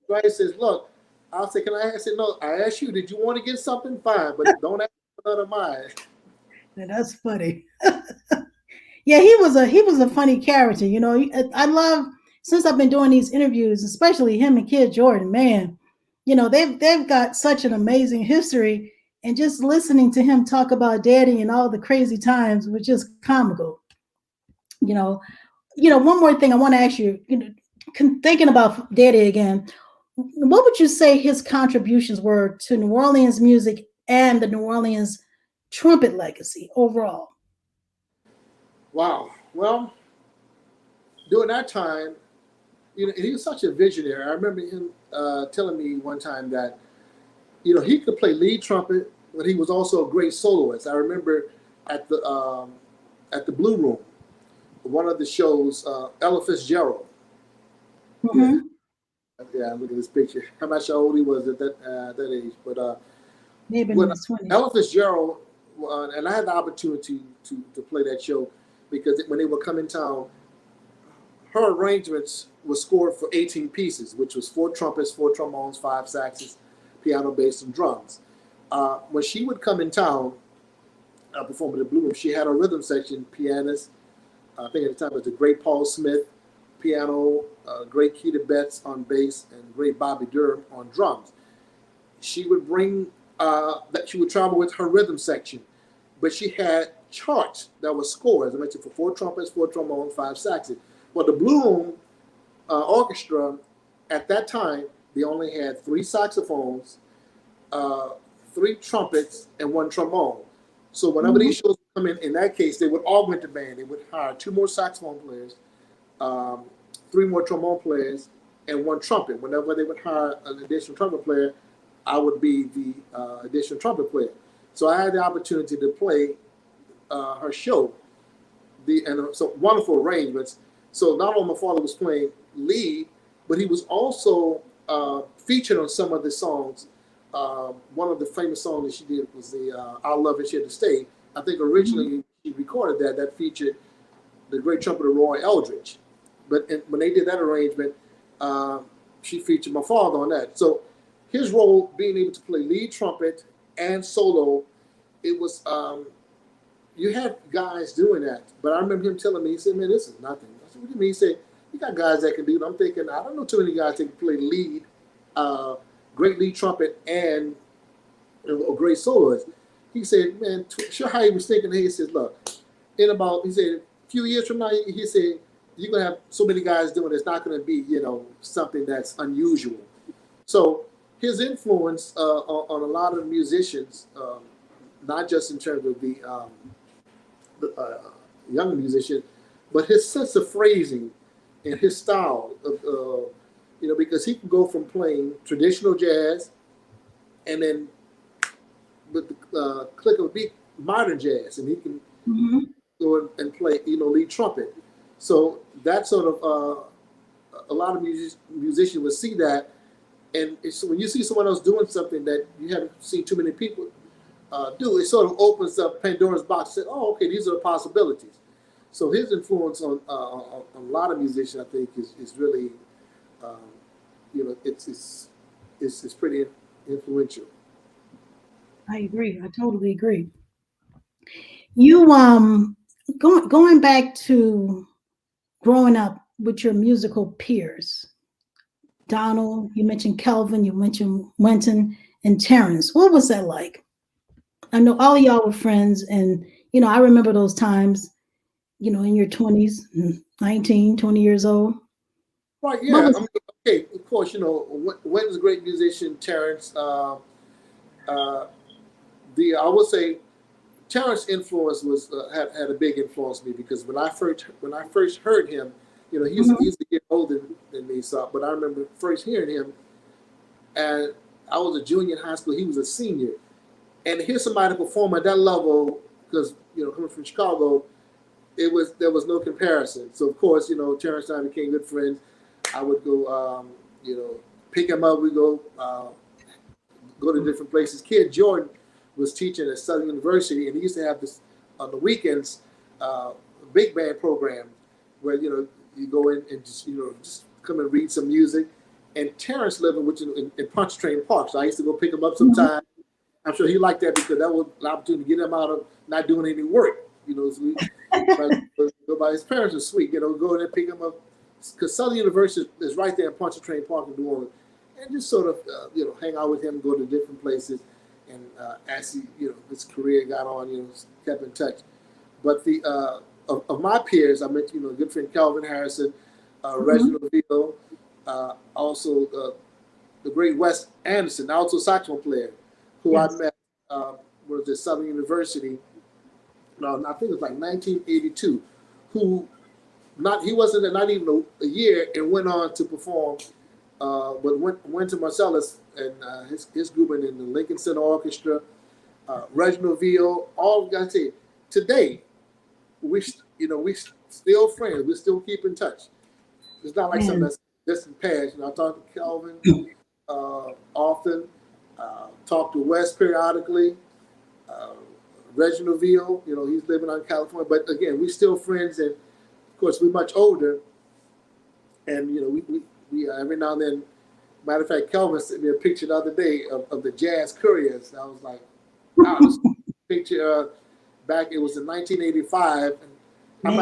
Speaker 2: Right? He says, look, I'll say, can I ask? No, I asked you, did you want to get something? Fine, but don't ask me for none of mine.
Speaker 1: That's funny. Yeah, he was a funny character. I love, since I've been doing these interviews, especially him and Kid Jordan, man, they've got such an amazing history, and just listening to him talk about Daddy and all the crazy times was just comical. One more thing I want to ask you, thinking about Daddy again, what would you say his contributions were to New Orleans music and the New Orleans trumpet legacy overall?
Speaker 2: Wow. Well, during that time, he was such a visionary. I remember him telling me one time that, he could play lead trumpet, but he was also a great soloist. I remember at the Blue Room, one of the shows, Ella Fitzgerald.
Speaker 1: Mm-hmm.
Speaker 2: Yeah, look at this picture. I'm not sure how old he was at that age, but
Speaker 1: maybe in his 20s.
Speaker 2: Ella Fitzgerald, and I had the opportunity to play that show because when they would come in town, her arrangements were scored for 18 pieces, which was 4 trumpets, 4 trombones, 5 saxes, piano, bass, and drums. When she would come in town, perform at the Blue Room, she had a rhythm section, pianist. I think at the time it was the great Paul Smith, piano, great Keita Betts on bass, and great Bobby Durham on drums. She would bring she would travel with her rhythm section, but she had charts that were scored, as I mentioned, for 4 trumpets, 4 trombones, 5 saxes. Well, the Blue Room orchestra at that time, they only had 3 saxophones, 3 trumpets, and 1 trombone. So whenever these shows come in that case, they would augment the band. They would hire 2 more saxophone players, 3 more trombone players, and 1 trumpet. Whenever they would hire an additional trumpet player, I would be the additional trumpet player. So I had the opportunity to play her show, and so wonderful arrangements. So not only my father was playing lead, but he was also featured on some of the songs. One of the famous songs that she did was the "Our Love Is Here to Stay." I think originally she recorded that featured the great trumpeter Roy Eldridge. But when they did that arrangement, she featured my father on that. So his role, being able to play lead trumpet and solo, it was, you had guys doing that. But I remember him telling me, he said, man, this is nothing. I said, what do you mean? He said, you got guys that can do it. I'm thinking, I don't know too many guys that can play lead, great lead trumpet and a great soloist. He said, man, sure how he was thinking. He said, look, he said, a few years from now, he said, you're going to have so many guys doing it. It's not going to be, something that's unusual. So his influence on a lot of musicians, not just in terms of the young musician, but his sense of phrasing and his style of, because he can go from playing traditional jazz and then with the click of a beat, modern jazz, and he can go and play, lead trumpet. So that sort of a lot of musicians would see that, and when you see someone else doing something that you haven't seen too many people do, it sort of opens up Pandora's box. Said, "Oh, okay, these are the possibilities." So his influence on a lot of musicians, I think, is really, it's pretty influential.
Speaker 1: I agree. I totally agree. You going back to growing up with your musical peers, Donald, you mentioned Kelvin, you mentioned Wenton and Terrence. What was that like? I know all of y'all were friends, and I remember those times, in your 20s, 19, 20 years old.
Speaker 2: Right, yeah. Okay, of course, Wenton's a great musician, Terrence. I would say Terrence's influence was had a big influence on me, because when I first heard him, he's a year older than me, so but I remember first hearing him, and I was a junior in high school. He was a senior, and to hear somebody perform at that level, because coming from Chicago, there was no comparison. So of course, Terrence and I became good friends. I would go, pick him up. We go to different places. Kid Jordan was teaching at Southern University, and he used to have this on the weekends, big band program where you go in and just come and read some music. And Terrence lived in Pontchartrain Park, so I used to go pick him up sometimes. I'm sure he liked that, because that was an opportunity to get him out of not doing any work. But his parents are sweet. Go in and pick him up, because Southern University is right there in Pontchartrain Park in New Orleans, and just sort of hang out with him, go to different places. And as his career got on, kept in touch. But of my peers, I mentioned, a good friend Calvin Harrison, Reginald Veal, also the great Wes Anderson, also saxophone player, who I met was at Southern University. No, I think it was like 1982. He wasn't not even a year, and went on to perform. But went to Marcellus and his group, and in the Lincoln Center Orchestra, Reginald Veal. All I say today, we still friends. We still keep in touch. It's not like something that's distant past. I talk to Calvin often. Talk to Wes periodically. Reginald Veal, he's living out in California, but again, we still friends, and of course we're much older, and we every now and then. Matter of fact, Kelvin sent me a picture the other day of the Jazz Couriers. I was like, wow, this picture back, it was in 1985. And I'm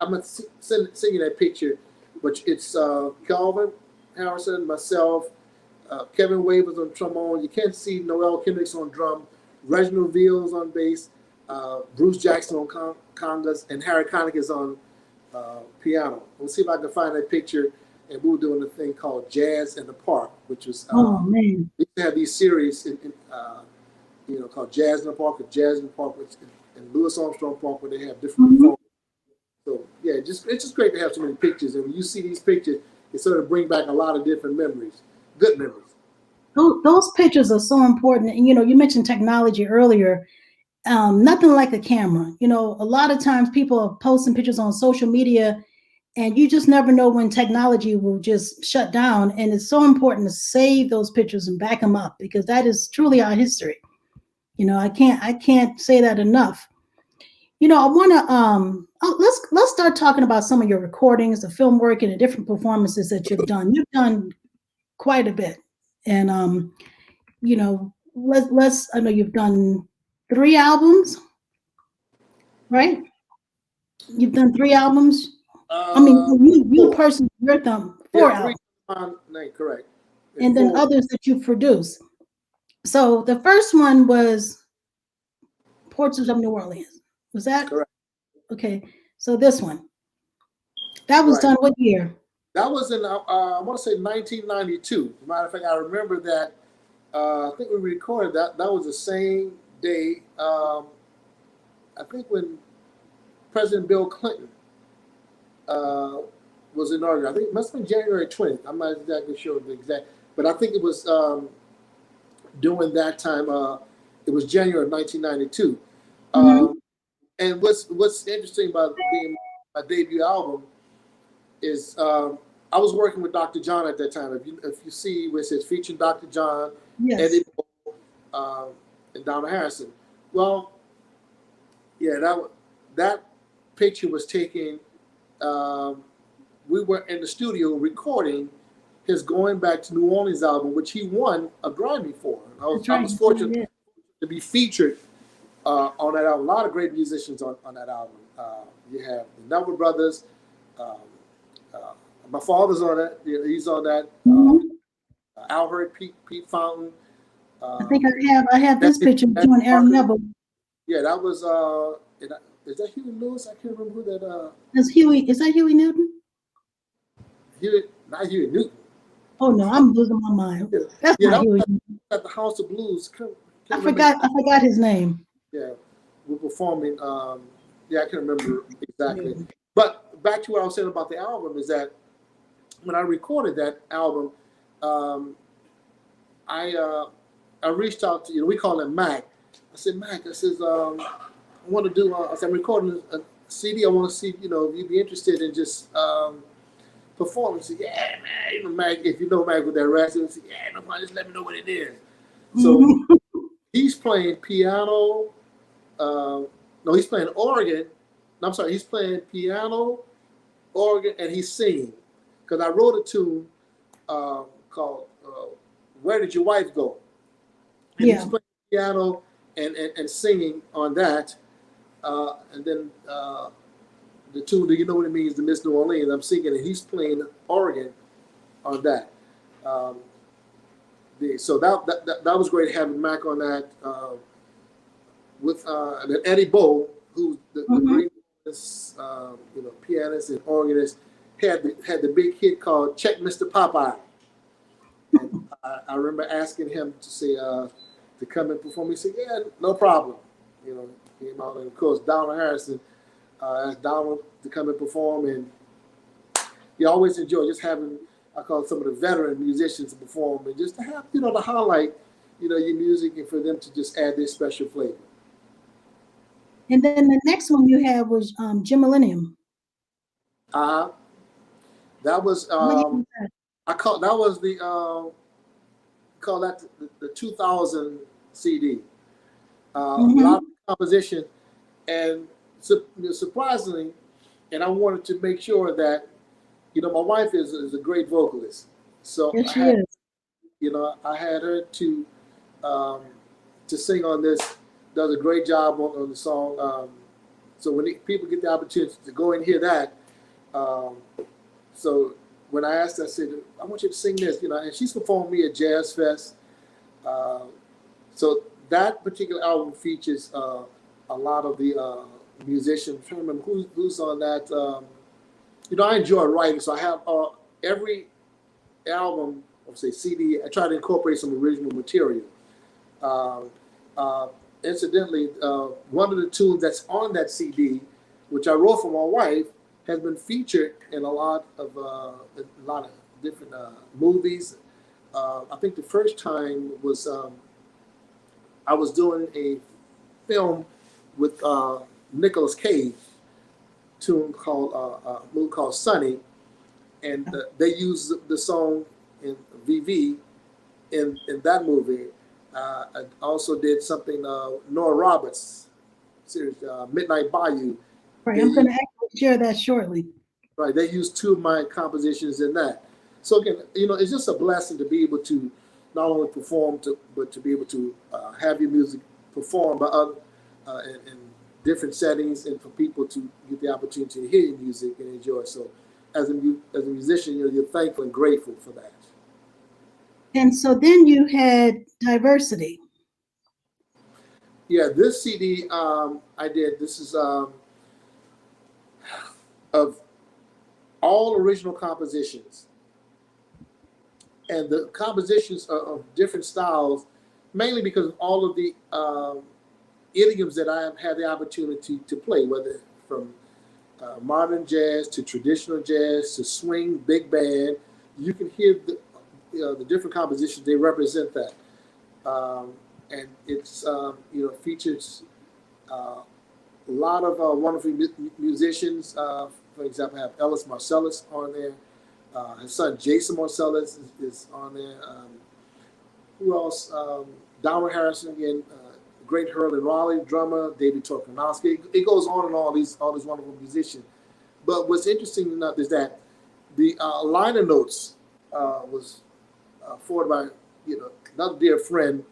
Speaker 2: going to send you that picture, but it's Kelvin Harrison, myself, Kevin Wavers on trombone. You can't see Noel Kendricks on drum, Reginald Veal's on bass, Bruce Jackson on congas, and Harry Connick is on piano. We'll see if I can find that picture. And we were doing a thing called Jazz in the Park, which was we used to have these series called Jazz in the Park, or Jazz in the Park, which in Louis Armstrong Park, where they have different performances. So yeah, it's just great to have so many pictures, and when you see these pictures, it sort of bring back a lot of different memories, good memories.
Speaker 1: Those pictures are so important, and you mentioned technology earlier. Nothing like a camera. A lot of times people are posting pictures on social media, and you just never know when technology will just shut down. And it's so important to save those pictures and back them up, because that is truly our history. I can't say that enough. I want to let's start talking about some of your recordings, the film work, and the different performances that you've done. You've done quite a bit, and let's. I know you've done 3 albums, right? You've done 3 albums. I mean, you personally, you're done 4 albums.
Speaker 2: Correct.
Speaker 1: And then others that you produced. So the first one was Portraits of New Orleans. Was that
Speaker 2: correct?
Speaker 1: Okay? So this one, that was done what year?
Speaker 2: That was in I want to say 1992. As a matter of fact, I remember that I think we recorded that. That was the same day. I think when President Bill Clinton uh, was inaugurated. I think it must have been January 20th. I'm not exactly sure the exact, but I think it was during that time. It was January of 1992.
Speaker 1: Mm-hmm.
Speaker 2: And what's interesting about being my debut album is I was working with Dr. John at that time. If you see where it says featuring Dr. John,
Speaker 1: Yes.
Speaker 2: Eddie Bo, and Donna Harrison. Well, yeah, that picture was taken. Um, we were in the studio recording his Going Back to New Orleans album, which he won a Grammy for.
Speaker 1: That's
Speaker 2: I
Speaker 1: right.
Speaker 2: was fortunate to be featured on that album. A lot of great musicians on that album. You have the Neville Brothers. Um, uh, my father's on that. He's on that.
Speaker 1: Mm-hmm.
Speaker 2: Albert, Pete Fountain.
Speaker 1: I think I have this picture of you and Aaron Neville.
Speaker 2: Yeah, that was. Is that Huey Lewis? I can't remember who that.
Speaker 1: Is that Huey Newton?
Speaker 2: Not Huey Newton.
Speaker 1: Oh no, I'm losing my mind. That's
Speaker 2: Yeah,
Speaker 1: not
Speaker 2: that
Speaker 1: Huey.
Speaker 2: was at the House of Blues.
Speaker 1: I forgot his name.
Speaker 2: Yeah, we're performing. Yeah, I can't remember exactly. But back to what I was saying about the album is that when I recorded that album, I reached out to, we call him Mac. I said, Mac, I says, I want to do. I said, I'm recording a CD. I want to see, if you'd be interested in just performing. He said, yeah, man, Mac. If you know Mac with that raspy, he said, yeah, no man, just let me know what it is. So he's playing piano. No, he's playing organ. No, I'm sorry, he's playing piano, organ, and he's singing. Because I wrote a tune called "Where Did Your Wife Go?" And he's playing piano and singing on that. And then the tune, "Do You Know What It Means to Miss New Orleans?" I'm singing, and he's playing organ on that. So that was great having Mac on that. With Eddie Bo, who's the greatest, pianist and organist, had the big hit called "Check Mr. Popeye." And I remember asking him to say to come and perform. He said, "Yeah, no problem." Came out, and of course Donna Harrison asked Donald to come and perform, and you always enjoy just having, I call it, some of the veteran musicians to perform, and just to have to highlight your music and for them to just add their special flavor.
Speaker 1: And then the next one you had was Jim Millennium.
Speaker 2: That was I call that was the call that the 2000 CD. A lot of composition, and surprisingly, and I wanted to make sure that my wife is a great vocalist, so
Speaker 1: yes, she is.
Speaker 2: I had her to sing on this. Does a great job on the song. So when people get the opportunity to go and hear that, so when I asked her, I said, I want you to sing this, and she's performed me at Jazz Fest. So that particular album features a lot of the musicians. I can't remember who's on that. I enjoy writing, so I have every album, say CD, I try to incorporate some original material. Incidentally, one of the tunes that's on that CD, which I wrote for my wife, has been featured in a lot of different movies. I think the first time was I was doing a film with Nicolas Cage, tune called a movie called Sunny, and they used the song in VV in that movie. I also did something Nora Roberts series, Midnight Bayou.
Speaker 1: Right, I'm going to actually share that shortly.
Speaker 2: Right, they used two of my compositions in that. So again, it's just a blessing to be able to not only perform, but to be able to have your music performed by in different settings, and for people to get the opportunity to hear your music and enjoy. So as a musician, you're thankful and grateful for that.
Speaker 1: And so then you had Diversity.
Speaker 2: Yeah, this CD I did. This is of all original compositions. and the compositions are of different styles, mainly because of all of the idioms that I have had the opportunity to play, whether from modern jazz to traditional jazz to swing, big band. You can hear the different compositions. They represent that, and it's features a lot of wonderful musicians. For example, I have Ellis Marcellus on there. His son Jason Marcellus is on there. Who else? Donald Harrison again. Great Hurley Raleigh drummer, David Torkanowski. It goes on and on. All these wonderful musicians. But what's interesting enough is that the liner notes was forwarded by another dear friend,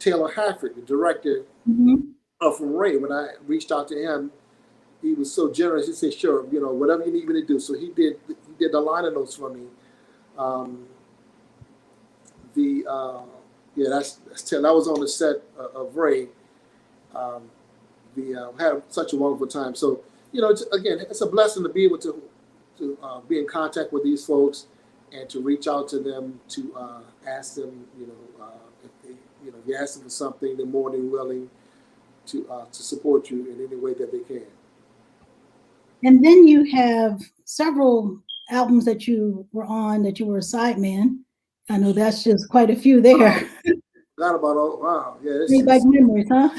Speaker 2: Taylor Hafford, the director from Ray. When I reached out to him, he was so generous. He said, "Sure, whatever you need me to do." So he did the liner notes for me. That was on the set of Ray. Had such a wonderful time. So again, it's a blessing to be able to be in contact with these folks and to reach out to them to ask them, if you ask them for something, they're more than willing to support you in any way that they can.
Speaker 1: And then you have several albums that you were on that you were a sideman. I know that's just quite a few there.
Speaker 2: Forgot about all. Wow, yeah,
Speaker 1: Bring back memories, huh?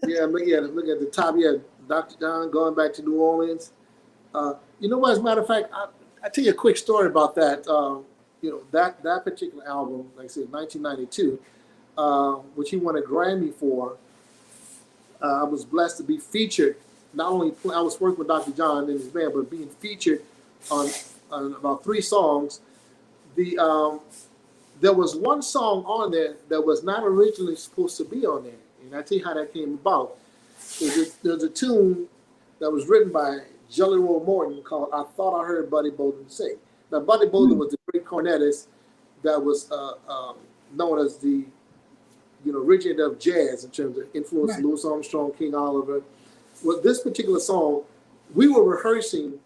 Speaker 2: Yeah, look at the top. Yeah, Dr. John going back to New Orleans. You know what? As a matter of fact, I tell you a quick story about that. That particular album, like I said, 1992, which he won a Grammy for. I was blessed to be featured. Not only I was working with Dr. John and his band, but being featured on about 3 songs. There was one song on there that was not originally supposed to be on there, and I tell you how that came about. There's a tune that was written by Jelly Roll Morton called "I Thought I Heard Buddy Bolden Say." Now, Buddy Bolden was the great cornetist that was known as the originator of jazz in terms of influence. Right. Louis Armstrong, King Oliver. Well, this particular song, we were rehearsing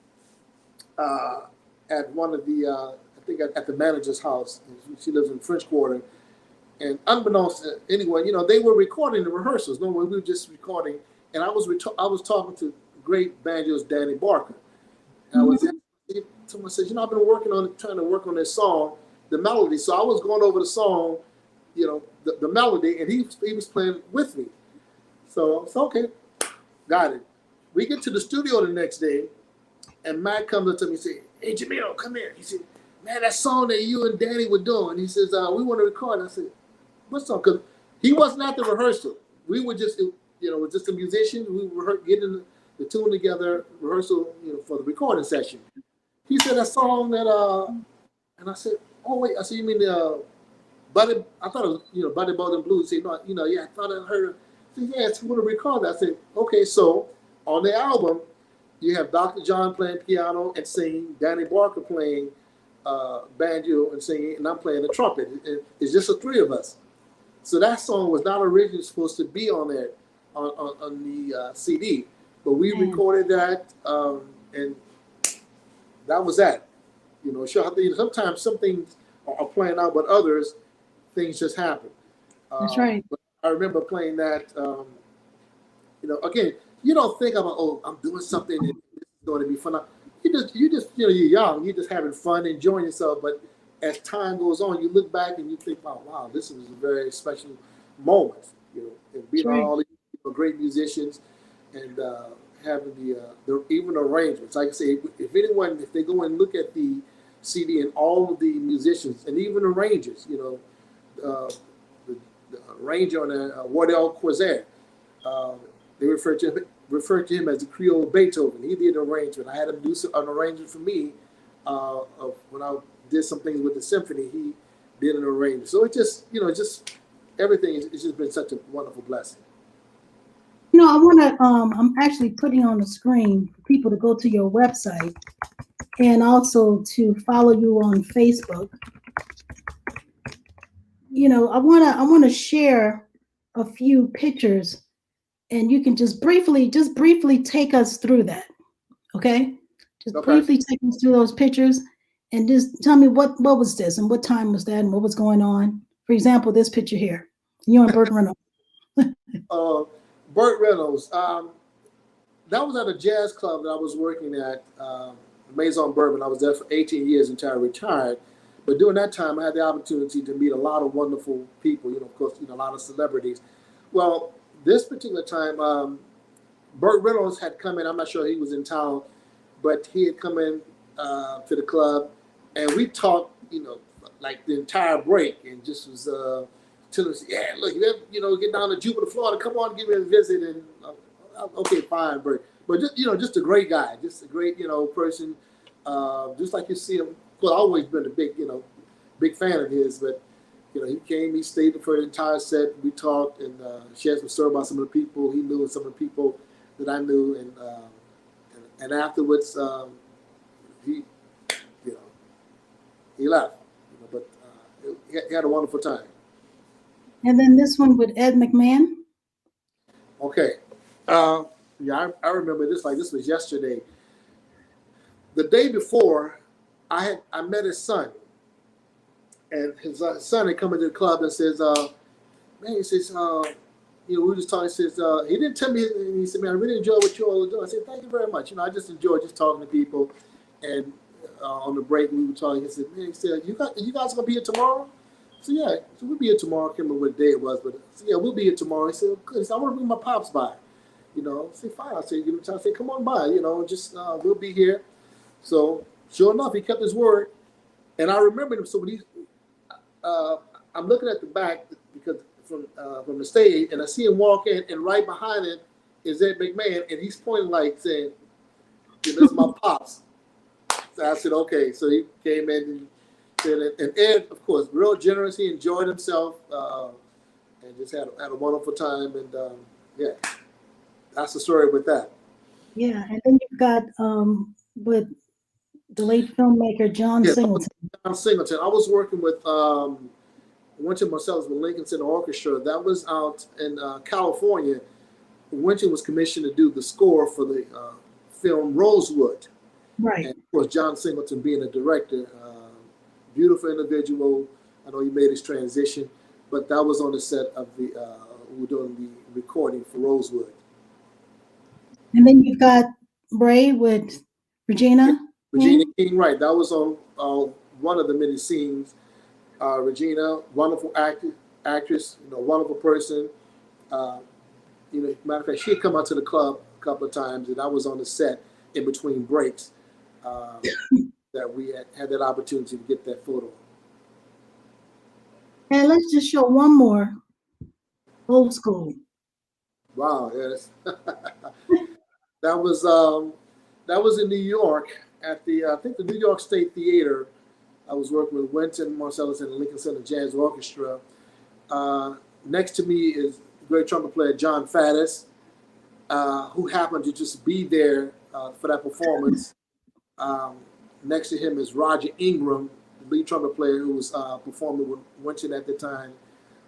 Speaker 2: at one of the. I think at the manager's house. She lives in French Quarter. And unbeknownst to anyone, they were recording the rehearsals. No, we were just recording. And I was talking to great banjoist Danny Barker. And someone said, I've been trying to work on this song, the melody. So I was going over the song, the melody, and he was playing with me. So it's okay, got it. We get to the studio the next day, and Matt comes up to me and says, "Hey, Jamil, come here." He said, "Man, that song that you and Danny were doing." He says, "We want to record." I said, "What song?" Because he wasn't at the rehearsal. We were just, just a musician. We were getting the tune together, rehearsal, for the recording session. He said, "That song that," and I said, "Oh wait," I said, "You mean the Buddy?" I thought it was, Buddy Bolden Blues. He said, "No, yeah, I thought I heard it." He said, "Yeah, it's want to record that." I said, "Okay." So on the album, you have Dr. John playing piano and singing, Danny Barker playing banjo and singing, and I'm playing the trumpet. It's just the 3 of us. So that song was not originally supposed to be on there on the CD, but we recorded that, and that was that. Sometimes some things are playing out, but others things just happen.
Speaker 1: That's right.
Speaker 2: But I remember playing that. Again, you don't think about, "Oh, I'm doing something and this is going to be fun." You're young, you're just having fun, enjoying yourself. But as time goes on, you look back and you think, wow, this was a very special moment. And being around all these great musicians and having the even arrangements. Like I say, if they go and look at the CD and all of the musicians and even arrangers, the arranger on Wardell Corsair, they refer to him as the Creole Beethoven. He did an arrangement. I had him do an arrangement for me of when I did some things with the symphony. He did an arrangement. So it just, everything. It's just been such a wonderful blessing.
Speaker 1: I want to. I'm actually putting on the screen for people to go to your website and also to follow you on Facebook. I want to share a few pictures, and you can just briefly take us through that. Okay? Just briefly take us through those pictures, And just tell me what was this and what time was that and what was going on. For example, this picture here, you and Burt Reynolds.
Speaker 2: Burt Reynolds. That was at a jazz club that I was working at, Maison Bourbon. I was there for 18 years until I retired. But during that time, I had the opportunity to meet a lot of wonderful people. You know, of course, a lot of celebrities. Well, this particular time, Burt Reynolds had come in. I'm not sure he was in town, but he had come in to the club, and we talked, like the entire break, and just was telling us, yeah, look, get down to Jupiter, Florida, come on, give me a visit, and okay, fine, Burt. But just a great guy, just a great, person, just like you see him. Well, I've always been a big fan of his, but he came, he stayed for the entire set. We talked and shared some story about some of the people he knew and some of the people that I knew, and afterwards, he left. But he had a wonderful time.
Speaker 1: And then this one with Ed McMahon.
Speaker 2: Okay, yeah, I remember this like this was yesterday. The day before, I met his son, and his son had come into the club and says, "Man," he says, we were just talking. He says, he didn't tell me. He said, "Man, I really enjoy what you all are doing." I said, "Thank you very much." I just enjoy just talking to people. And on the break, we were talking. He said, "Man," he said, you guys gonna be here tomorrow?" I said, "Yeah." So we'll be here tomorrow. I can't remember what day it was, but I said, "Yeah, we'll be here tomorrow." He said, "Good." He said, "I want to bring my pops by." I said, "Fine." I said, "Give him time." I said, "Come on by." Just we'll be here. So sure enough, he kept his word. And I remember him. So when I'm looking at the back because from the stage, and I see him walk in, and right behind him is Ed McMahon, and he's pointing like saying, "That's my pops." So I said, "Okay." So he came in and Ed, of course, real generous. He enjoyed himself and just had a wonderful time. And yeah, that's the story with that.
Speaker 1: Yeah, and then you've got with the late filmmaker John Singleton.
Speaker 2: John Singleton. I was working with Wynton Marsalis with Lincoln Center Orchestra. That was out in California. Wynton was commissioned to do the score for the film Rosewood.
Speaker 1: Right.
Speaker 2: And of course, John Singleton being a director, beautiful individual. I know he made his transition, but that was on the set of we were doing the recording for Rosewood. And
Speaker 1: then you've got Bray with Regina.
Speaker 2: Regina King, right? That was on one of the many scenes. Regina, wonderful actress, wonderful person. Matter of fact, she had come out to the club a couple of times, and I was on the set in between breaks that we had that opportunity to get that photo.
Speaker 1: And let's just show one more. Old school.
Speaker 2: Wow, yes. That was in New York at the I think the New York State Theater. I was working with Wynton Marsalis and the Lincoln Center Jazz Orchestra. Next to me is great trumpet player John Faddis, who happened to just be there for that performance. Next to him is Roger Ingram, the lead trumpet player who was performing with Wynton at the time,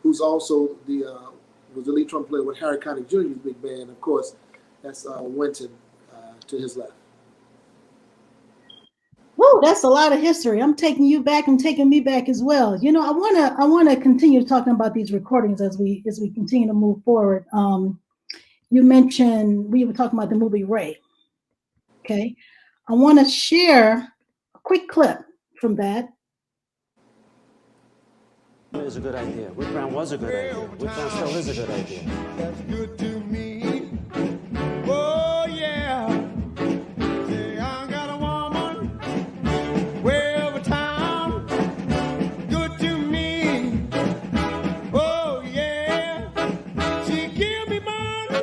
Speaker 2: who's also was the lead trumpet player with Harry Connick Jr.'s big band. Of course, that's Wynton to his left.
Speaker 1: Whoa, that's a lot of history. I'm taking you back and taking me back as well. I wanna continue talking about these recordings as we continue to move forward. You mentioned we were talking about the movie Ray. Okay, I want to share a quick clip from that.
Speaker 3: Is a good idea. Wood Brown was a good idea. Wood Brown still is a good idea.
Speaker 4: That's good to me. Oh yeah. Say I got a woman way over town. Good to me. Oh yeah. She give me money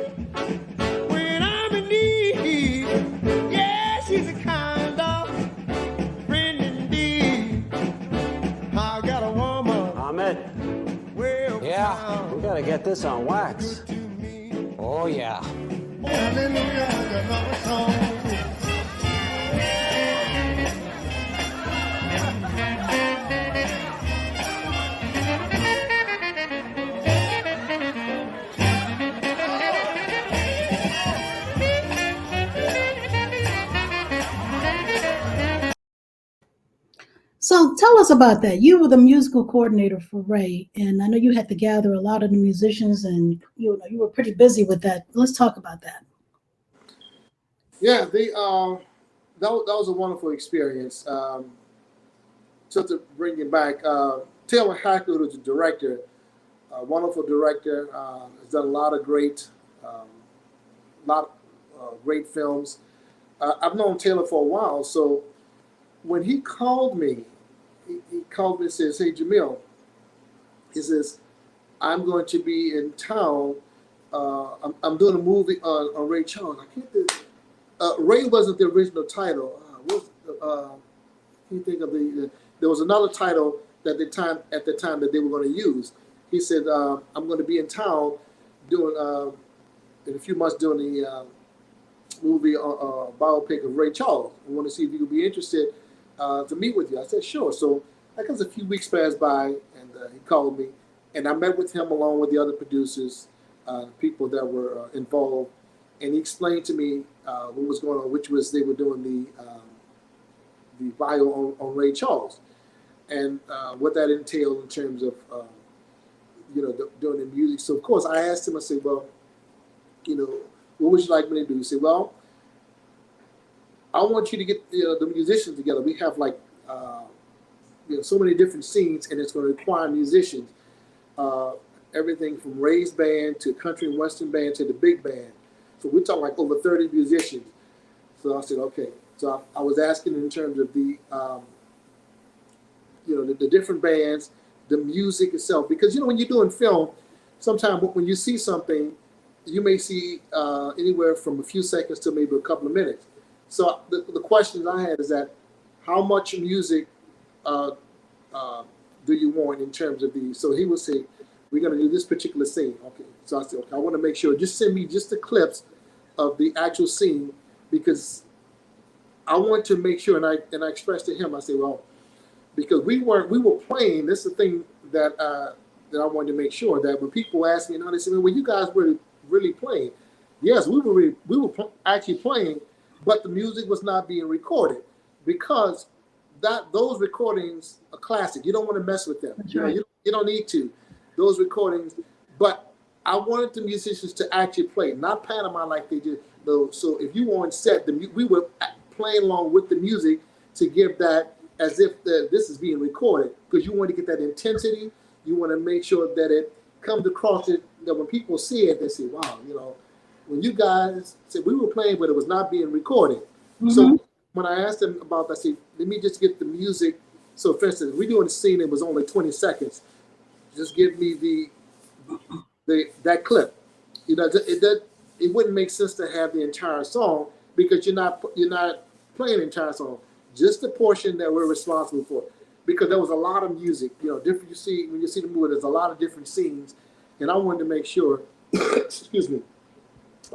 Speaker 4: when I'm in need. Yeah, she's a kind of friend indeed. I got a woman.
Speaker 3: Ahmed. Yeah, we gotta get this on wax. Oh yeah.
Speaker 1: So tell us about that. You were the musical coordinator for Ray, and I know you had to gather a lot of the musicians, and you were pretty busy with that. Let's talk about that.
Speaker 2: Yeah, that was a wonderful experience. Just to bring it back, Taylor Hackett, who's the director, wonderful director, has done a lot of great, great films. I've known Taylor for a while, so when he called me, he called me and says, "Hey, Jamil," he says, "I'm going to be in town. I'm doing a movie on Ray Charles. I can't think. Ray wasn't the original title. Can you think of there was another title at the time that they were going to use." He said, "I'm going to be in town doing in a few months doing the movie biopic of Ray Charles. I want to see if you would be interested to meet with you." I said, "Sure." So I guess a few weeks passed by, and he called me, and I met with him along with the other producers, people that were involved, and he explained to me what was going on, which was they were doing the bio on Ray Charles, and what that entailed in terms of doing the music. So of course I asked him. I said, "Well, what would you like me to do?" He said, "Well, I want you to get the musicians together. We have like so many different scenes, and it's going to require musicians. Everything from Ray's band to country and western band to the big band. So we're talking like over 30 musicians." So I said, "Okay." So I was asking in terms of the the different bands, the music itself, because when you're doing film, sometimes when you see something, you may see anywhere from a few seconds to maybe a couple of minutes. So the question I had is that how much music do you want in terms of the? So he would say, "We're going to do this particular scene." Okay. So I said, "Okay, I want to make sure. Just send me just the clips of the actual scene, because I want to make sure." And I expressed to him, I said, "Well, because we were playing. This is the thing that I wanted to make sure that when people ask me, they say, 'Well, you guys were really playing?' Yes, we were actually playing, but the music was not being recorded, because those recordings are classic. You don't want to mess with them.
Speaker 1: Right.
Speaker 2: You don't need to. Those recordings, but I wanted the musicians to actually play, not pantomime like they did. So if you were on set, we were playing along with the music to give that as if this is being recorded, because you want to get that intensity. You want to make sure that it comes across it, that when people see it, they say, 'Wow, when you guys said we were playing, but it was not being recorded.'" Mm-hmm. So when I asked them about that, I said, "Let me just get the music." So for instance, we're doing a scene that was only 20 seconds. Just give me that clip. It wouldn't make sense to have the entire song, because you're not playing the entire song, just the portion that we're responsible for, because there was a lot of music. Different. When you see the movie, there's a lot of different scenes, and I wanted to make sure. Excuse me.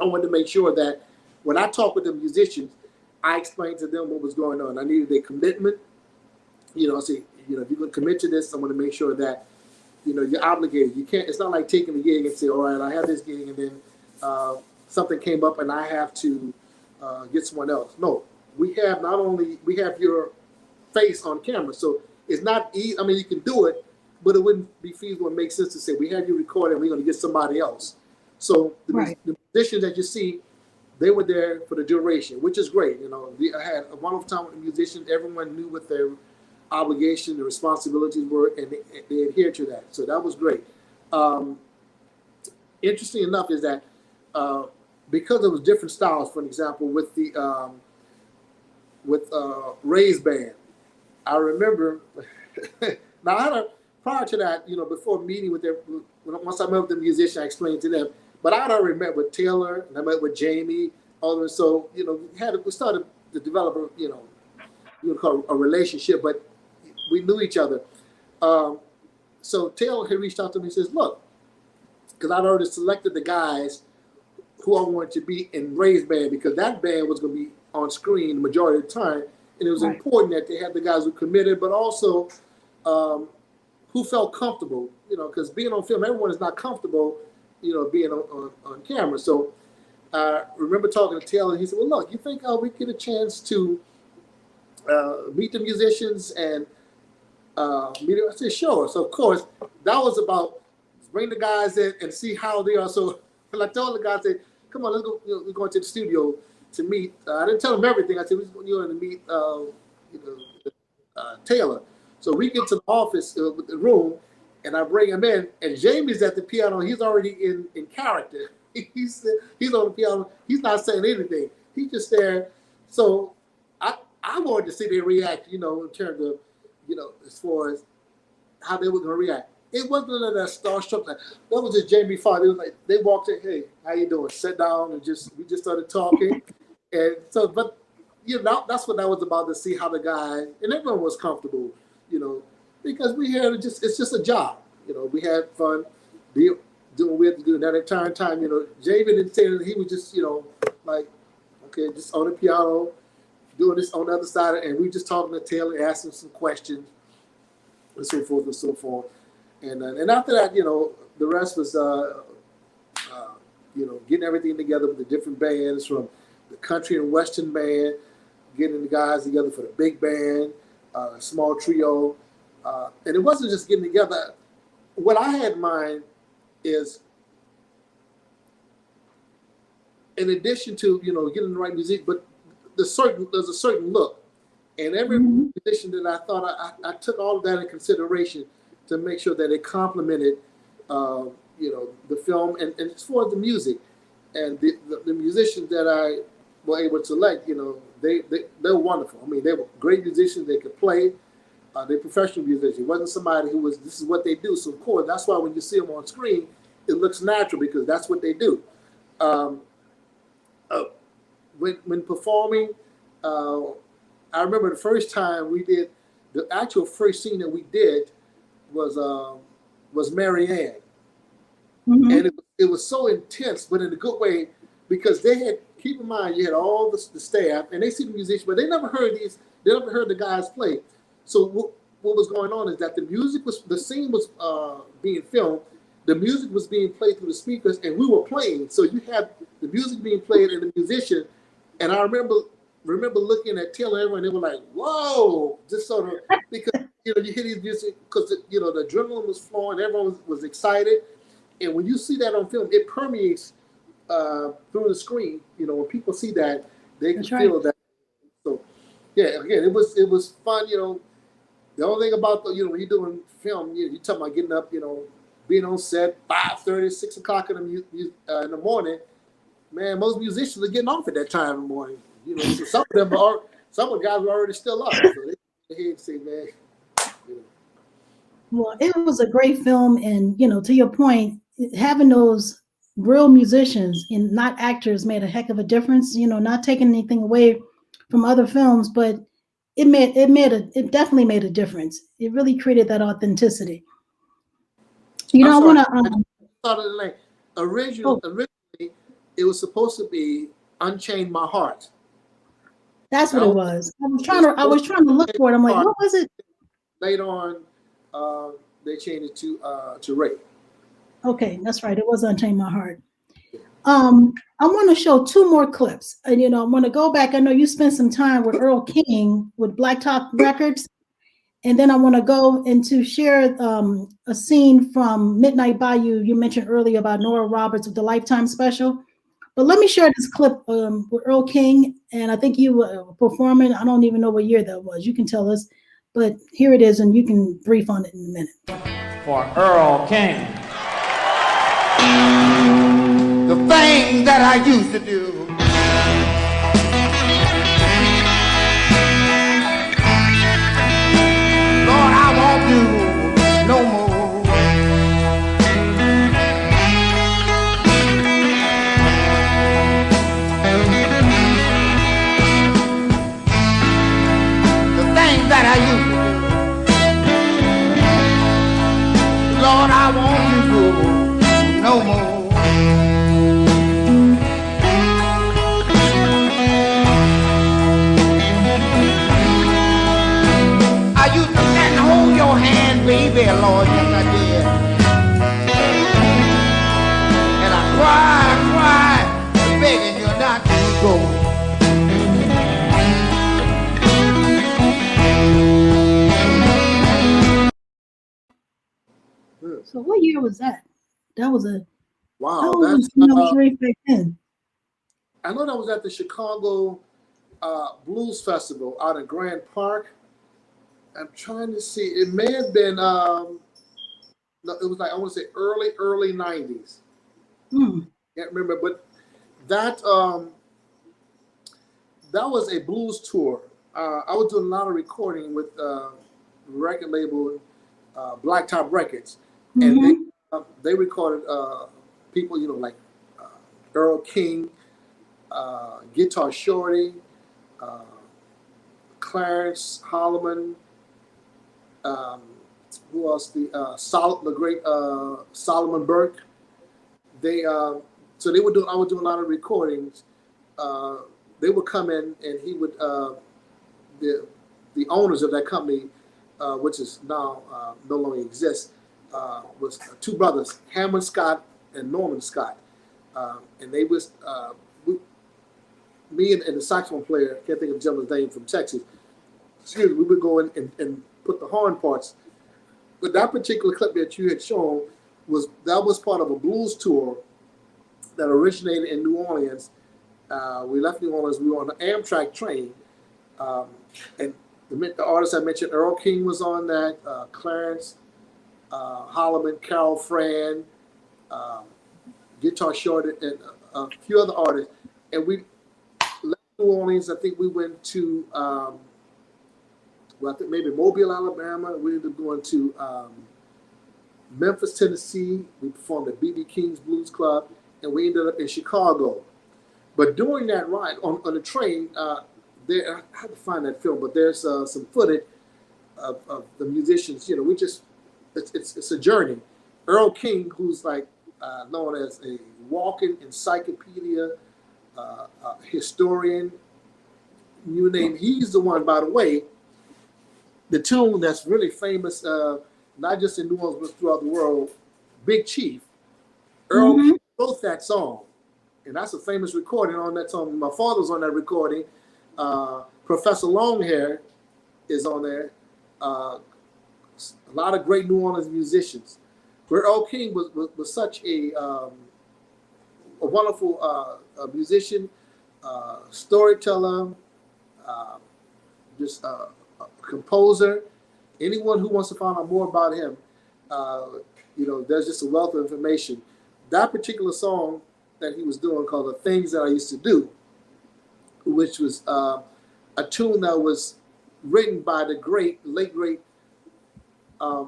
Speaker 2: I wanted to make sure that when I talked with the musicians, I explained to them what was going on. I needed their commitment. I say, if you're going to commit to this, I want to make sure that you're obligated. You can't. It's not like taking a gig and say, "All right, I have this gig," and then something came up and I have to get someone else. No, we have your face on camera, so it's not easy. I mean, you can do it, but it wouldn't be feasible and make sense to say we have you recorded and we're going to get somebody else. So the musicians that you see, they were there for the duration, which is great. I had a wonderful time with the musicians. Everyone knew what their obligation, the responsibilities were, and they adhered to that. So that was great. Interesting enough is that because there was different styles, for example, with the Ray's band, I remember. Now, prior to that, before meeting with them, once I met with the musician, I explained to them. But I had already met with Taylor, and I met with Jamie. So we started to develop you would call it a relationship, but we knew each other. So Taylor had reached out to me and says, "Look," because I'd already selected the guys who I wanted to be in Ray's band, because that band was going to be on screen the majority of the time, and it was important that they had the guys who committed, but also who felt comfortable. Because being on film, everyone is not comfortable, being on camera. So I remember talking to Taylor, and he said, "Well, look, you think we get a chance to meet the musicians and I said, sure. So of course, that was about bring the guys in and see how they are. So I told the guys, I said, come on, let's go. We're going to the studio to meet. I didn't tell them everything. I said, we're going to meet Taylor. So we get to the office, the room, and I bring him in. And Jamie's at the piano. He's already in character. He's on the piano. He's not saying anything. He's just there. So I wanted to see their reaction, in terms of, as far as how they were going to react. It wasn't none of that starstruck. That was just Jamie Foxx. It was like they walked in, hey, how you doing? Sit down, and we just started talking. And so, but that's what that was about, to see how the guy and everyone was comfortable, because we had it's just a job. We had fun doing what we had to do. And at that time, Jamie didn't say that. He was just, like, okay, just on the piano, doing this on the other side, and we just talking to Taylor, asking some questions, and so forth and so forth. And after that, the rest was, getting everything together with the different bands, from the country and western band, getting the guys together for the big band, small trio. And it wasn't just getting together. What I had in mind is, in addition to, getting the right music, but there's a certain look. And every musician that I thought, I took all of that in consideration to make sure that it complemented, the film and as far as the music. And the musicians that I were able to select, they're wonderful. I mean, they were great musicians. They could play. They're professional musicians. It wasn't somebody who was, this is what they do. So, of course, that's why when you see them on screen, it looks natural, because that's what they do. When performing, I remember the first time we did, the actual first scene that we did was Mary Ann. Mm-hmm. And it was so intense, but in a good way, because they had, keep in mind, you had all the staff, and they see the musicians, but they never heard the guys play. So what was going on is that the scene was being filmed, the music was being played through the speakers, and we were playing. So you had the music being played and the musician, and I remember looking at Taylor and everyone, they were like, whoa, just sort of, because, you hear these music, because, the adrenaline was flowing, everyone was excited. And when you see that on film, it permeates through the screen. When people see that, they can feel that. So, yeah, again, it was fun. The only thing about when you're doing film, you're talking about getting up, being on set 5:30, 6 o'clock in the morning. Man, most musicians are getting off at that time in the morning. So some of the guys were already still up. So they hear and say, man.
Speaker 1: Well, it was a great film, and to your point, having those real musicians and not actors made a heck of a difference. Not taking anything away from other films, but it definitely made a difference. It really created that authenticity. I want to.
Speaker 2: Originally, it was supposed to be "Unchain My Heart."
Speaker 1: That's what it was. I was trying to look for it. I'm like, what was it?
Speaker 2: Later on, they changed it to Ray.
Speaker 1: Okay, that's right. It was Unchain My Heart. I want to show two more clips. And, I want to go back. I know you spent some time with Earl King with Blacktop Records. And then I want to go into share a scene from Midnight Bayou. You mentioned earlier about Nora Roberts with the Lifetime special. But let me share this clip with Earl King. And I think you were performing. I don't even know what year that was. You can tell us. But here it is, and you can brief on it in a minute.
Speaker 3: For Earl King.
Speaker 4: The things that I used to do. Lord, I won't do no more. The things that I used to do. Lord, I won't do no more. Your hand, baby, Lord, yes I did. And I cried, begging you not to go.
Speaker 1: So what year was that? That was a
Speaker 2: Wow,
Speaker 1: how old
Speaker 2: that's
Speaker 1: was Jamil Sharif back then?
Speaker 2: I know that was at the Chicago Blues Festival out in Grand Park. I'm trying to see. It may have been. No, it was like I want to say early '90s.
Speaker 1: Hmm.
Speaker 2: Can't remember, but that that was a blues tour. I was doing a lot of recording with record label Blacktop Records, and they recorded people, like Earl King, Guitar Shorty, uh, Clarence Holloman. Who else? The great Solomon Burke. They so they would do. I would do a lot of recordings. They would come in, and he would the owners of that company, which is now no longer exists, was two brothers, Hammond Scott and Norman Scott, and they was me and the saxophone player, can't think of the gentleman's name, from Texas. Excuse me, we would go in and put the horn parts. But that particular clip that you had shown was part of a blues tour that originated in New Orleans. We left New Orleans. We were on an Amtrak train, and the artists I mentioned, Earl King was on that, Clarence Holloman, Carol Fran, Guitar Short, and a few other artists. And we left New Orleans. I think we went to I think maybe Mobile, Alabama. We ended up going to Memphis, Tennessee. We performed at B.B. King's Blues Club, and we ended up in Chicago. But during that ride on the train, I had to find that film, but there's some footage of the musicians. We just it's a journey. Earl King, who's like known as a walking encyclopedia, historian, you name. He's the one, by the way. The tune that's really famous, not just in New Orleans, but throughout the world, Big Chief. Earl King wrote that song. And that's a famous recording on that song. My father's on that recording. Professor Longhair is on there. A lot of great New Orleans musicians. Where Earl King was such a wonderful musician, storyteller, just a composer. Anyone who wants to find out more about him, there's just a wealth of information. That particular song that he was doing, called "The Things That I Used to Do," which was a tune that was written by the late great, I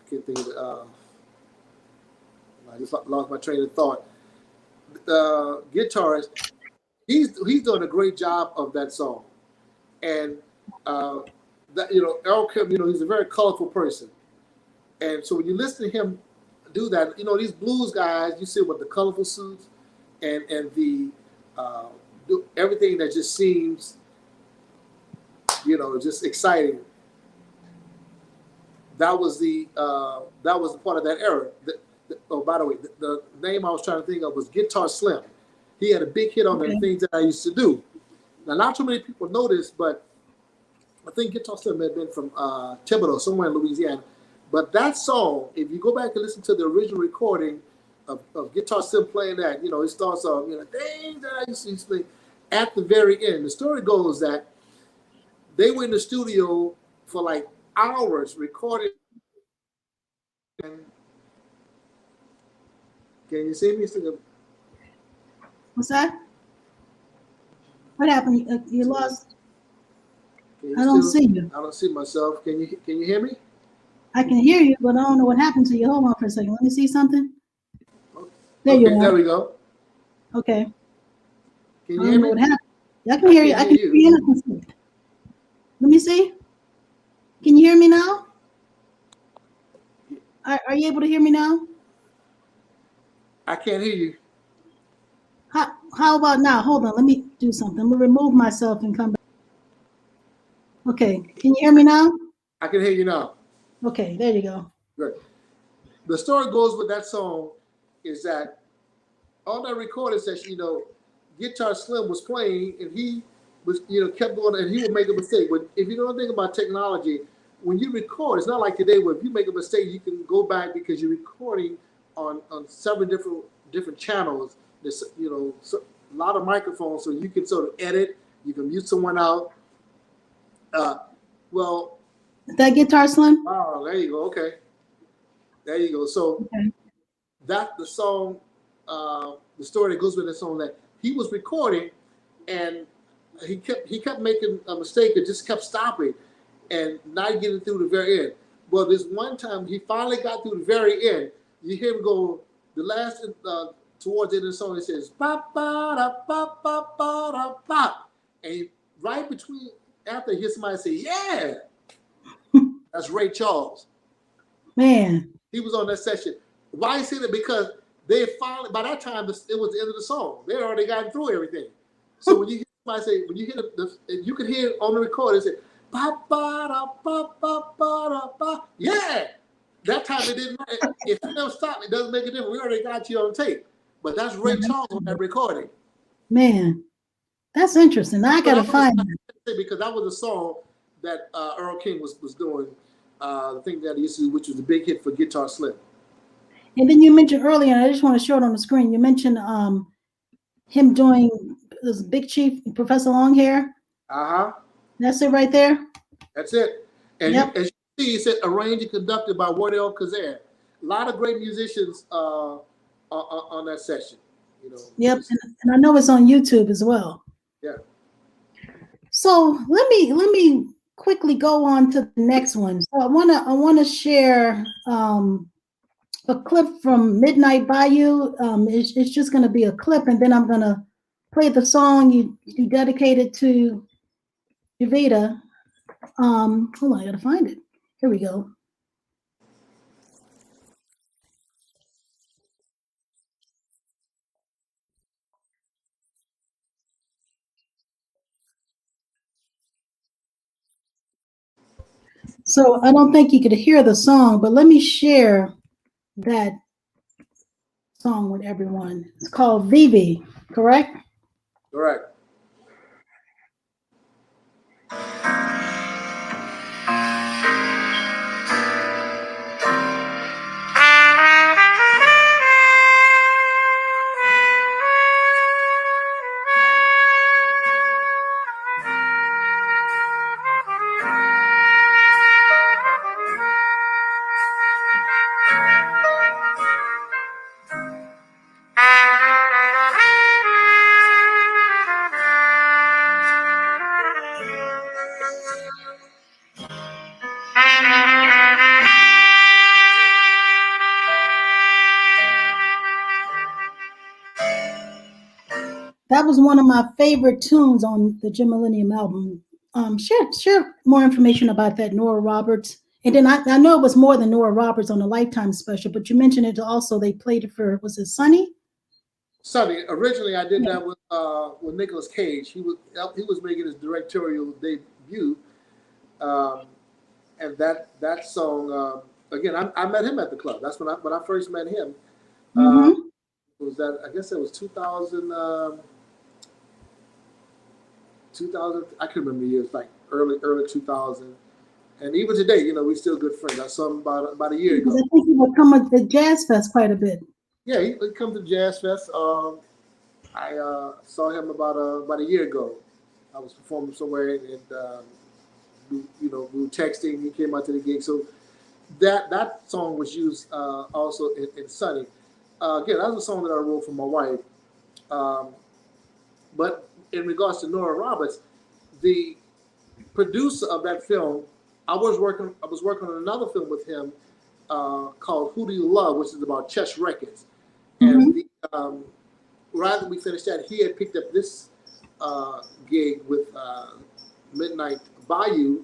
Speaker 2: can't think of it. I just lost my train of thought. The guitarist, he's doing a great job of that song, and Earl Kim, he's a very colorful person, and so when you listen to him do that, these blues guys, you see with the colorful suits and the everything that just seems, just exciting. That was the part of that era. By the way, the name I was trying to think of was Guitar Slim. He had a big hit on the Things That I Used to Do. Now, not too many people know this, but I think Guitar Slim had been from Thibodeau, somewhere in Louisiana. But that song, if you go back and listen to the original recording of Guitar Slim playing that, it starts off, Things That I Used to Do. At the very end, the story goes that they were in the studio for like hours recording. And can you see me?
Speaker 1: What's that? What happened? You lost? I don't see you.
Speaker 2: I don't see myself. Can you hear me?
Speaker 1: I can hear you, but I don't know what happened to you. Hold on for a second. Let me see something. There you are.
Speaker 2: There we go.
Speaker 1: Okay.
Speaker 2: Can you hear me?
Speaker 1: What happened? I can hear you. I can hear you. Let me see. Can you hear me now? Are you able to hear me now?
Speaker 2: I can't hear you.
Speaker 1: How about now? Hold on. Let me do something. I'm going to remove myself and come back. Okay. Can you hear me now?
Speaker 2: I can hear you now.
Speaker 1: Okay. There you go.
Speaker 2: Good. The story goes with that song is that on that recording session, Guitar Slim was playing and he was, kept going and he would make a mistake. But if you know anything about technology, when you record, it's not like today where if you make a mistake, you can go back because you're recording on several different channels. There's a lot of microphones, so you can sort of edit. You can mute someone out. Well,
Speaker 1: that guitar slim?
Speaker 2: Oh, there you go. Okay, there you go. So that's the song, the story that goes with the song that he was recording, and he kept making a mistake. It just kept stopping and not getting through the very end. Well, this one time he finally got through the very end. You hear him go the last towards the end of the song. It says ba ba da ba ba ba da ba, and right between after he hears somebody say yeah. That's Ray Charles.
Speaker 1: Man.
Speaker 2: He was on that session. Why is it? Because they finally, by that time, it was the end of the song. They already gotten through everything. So when you hear somebody say, when you hear you can hear on the record, it said, ba ba da ba ba ba da ba. Yeah. That time it didn't matter. If you never stop, it doesn't make a difference. We already got you on tape. But that's Ray Charles on that recording.
Speaker 1: Man, that's interesting. I gotta find
Speaker 2: that. Because that was a song that Earl King was doing, the thing that he used to do, which was a big hit for Guitar Slim.
Speaker 1: And then you mentioned earlier, and I just want to show it on the screen. You mentioned him doing this Big Chief, Professor Longhair. That's it right there.
Speaker 2: That's it. And as you see, it said arranged and conducted by Wardell Kazan. A lot of great musicians on that session. You know.
Speaker 1: Yep, and I know it's on YouTube as well.
Speaker 2: Yeah.
Speaker 1: So let me quickly go on to the next one. So I wanna share a clip from Midnight Bayou. It's just gonna be a clip, and then I'm gonna play the song you dedicated to Javita. Hold on, I gotta find it. Here we go. So I don't think you could hear the song, but let me share that song with everyone. It's called Vivi, correct?
Speaker 2: Correct.
Speaker 1: That was one of my favorite tunes on the Jim Millennium album. Share more information about that, Nora Roberts. And then I know it was more than Nora Roberts on the Lifetime special, but you mentioned it also. They played it for, was it Sonny?
Speaker 2: Sonny. Originally, I did that with Nicolas Cage. He was making his directorial debut, and that song again. I met him at the club. That's when I first met him. Was that, I guess it was 2000, I can't remember the years, like early 2000. And even today, we're still good friends. I saw him about a year ago.
Speaker 1: I think he would come to Jazz Fest quite a bit.
Speaker 2: Yeah, he would come to Jazz Fest. I saw him about a year ago. I was performing somewhere, and we were texting. He came out to the gig. So that song was used also in Sonny. Again, that was a song that I wrote for my wife. But in regards to Nora Roberts, the producer of that film, I was working on another film with him called Who Do You Love, which is about Chess Records. And right after we finished that, he had picked up this gig with Midnight Bayou,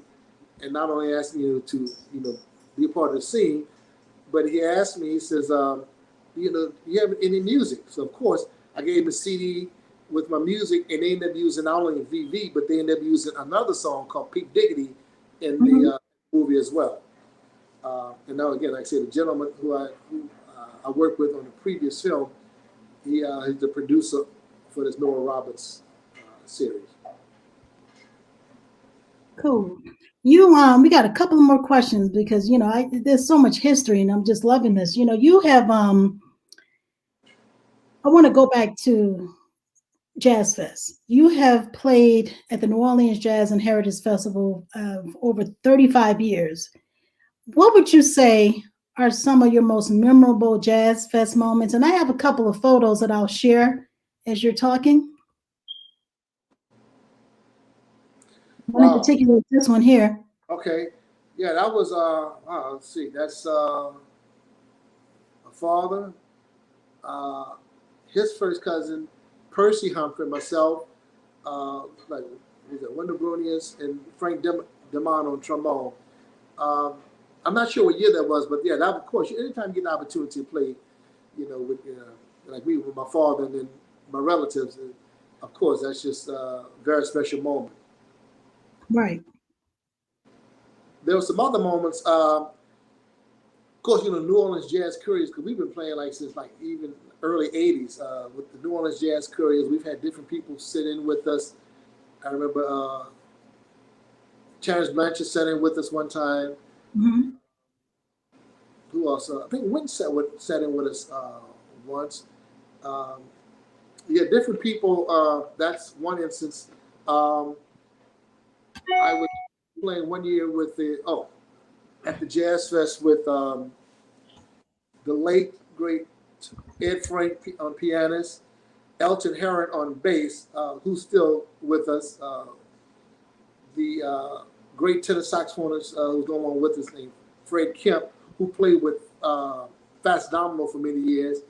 Speaker 2: and not only asked me to be a part of the scene, but he asked me, he says, do you have any music? So of course I gave him a CD with my music, and they ended up using not only VV, but they ended up using another song called Pete Diggity in the movie as well. And now again, like I said, the gentleman who I worked with on the previous film, he's the producer for this Nora Roberts series.
Speaker 1: Cool. We got a couple more questions because there's so much history and I'm just loving this. You have I want to go back to Jazz Fest. You have played at the New Orleans Jazz and Heritage Festival over 35 years. What would you say are some of your most memorable Jazz Fest moments? And I have a couple of photos that I'll share as you're talking. One in particular, this one here.
Speaker 2: Okay. Yeah, that was let's see, that's a father, his first cousin, Percy Humphrey, myself, like Wendell Brunius and Frank Demano on trombone. I'm not sure what year that was, but yeah, that of course, anytime you get an opportunity to play, with like me with my father and then my relatives, of course, that's just a very special moment.
Speaker 1: Right.
Speaker 2: There were some other moments. Of course, New Orleans Jazz Couriers, because we've been playing since even early '80s with the New Orleans Jazz Couriers. We've had different people sit in with us. I remember Terrence Blanchard sat in with us one time.
Speaker 1: Mm-hmm.
Speaker 2: Who else? I think Wynn sat in with us once. Yeah, different people. That's one instance. I was playing one year with at the Jazz Fest with the late great Ed Frank on pianist, Elton Herron on bass, who's still with us. The great tenor saxophonist who's no longer with us, named Fred Kemp, who played with Fats Domino for many years,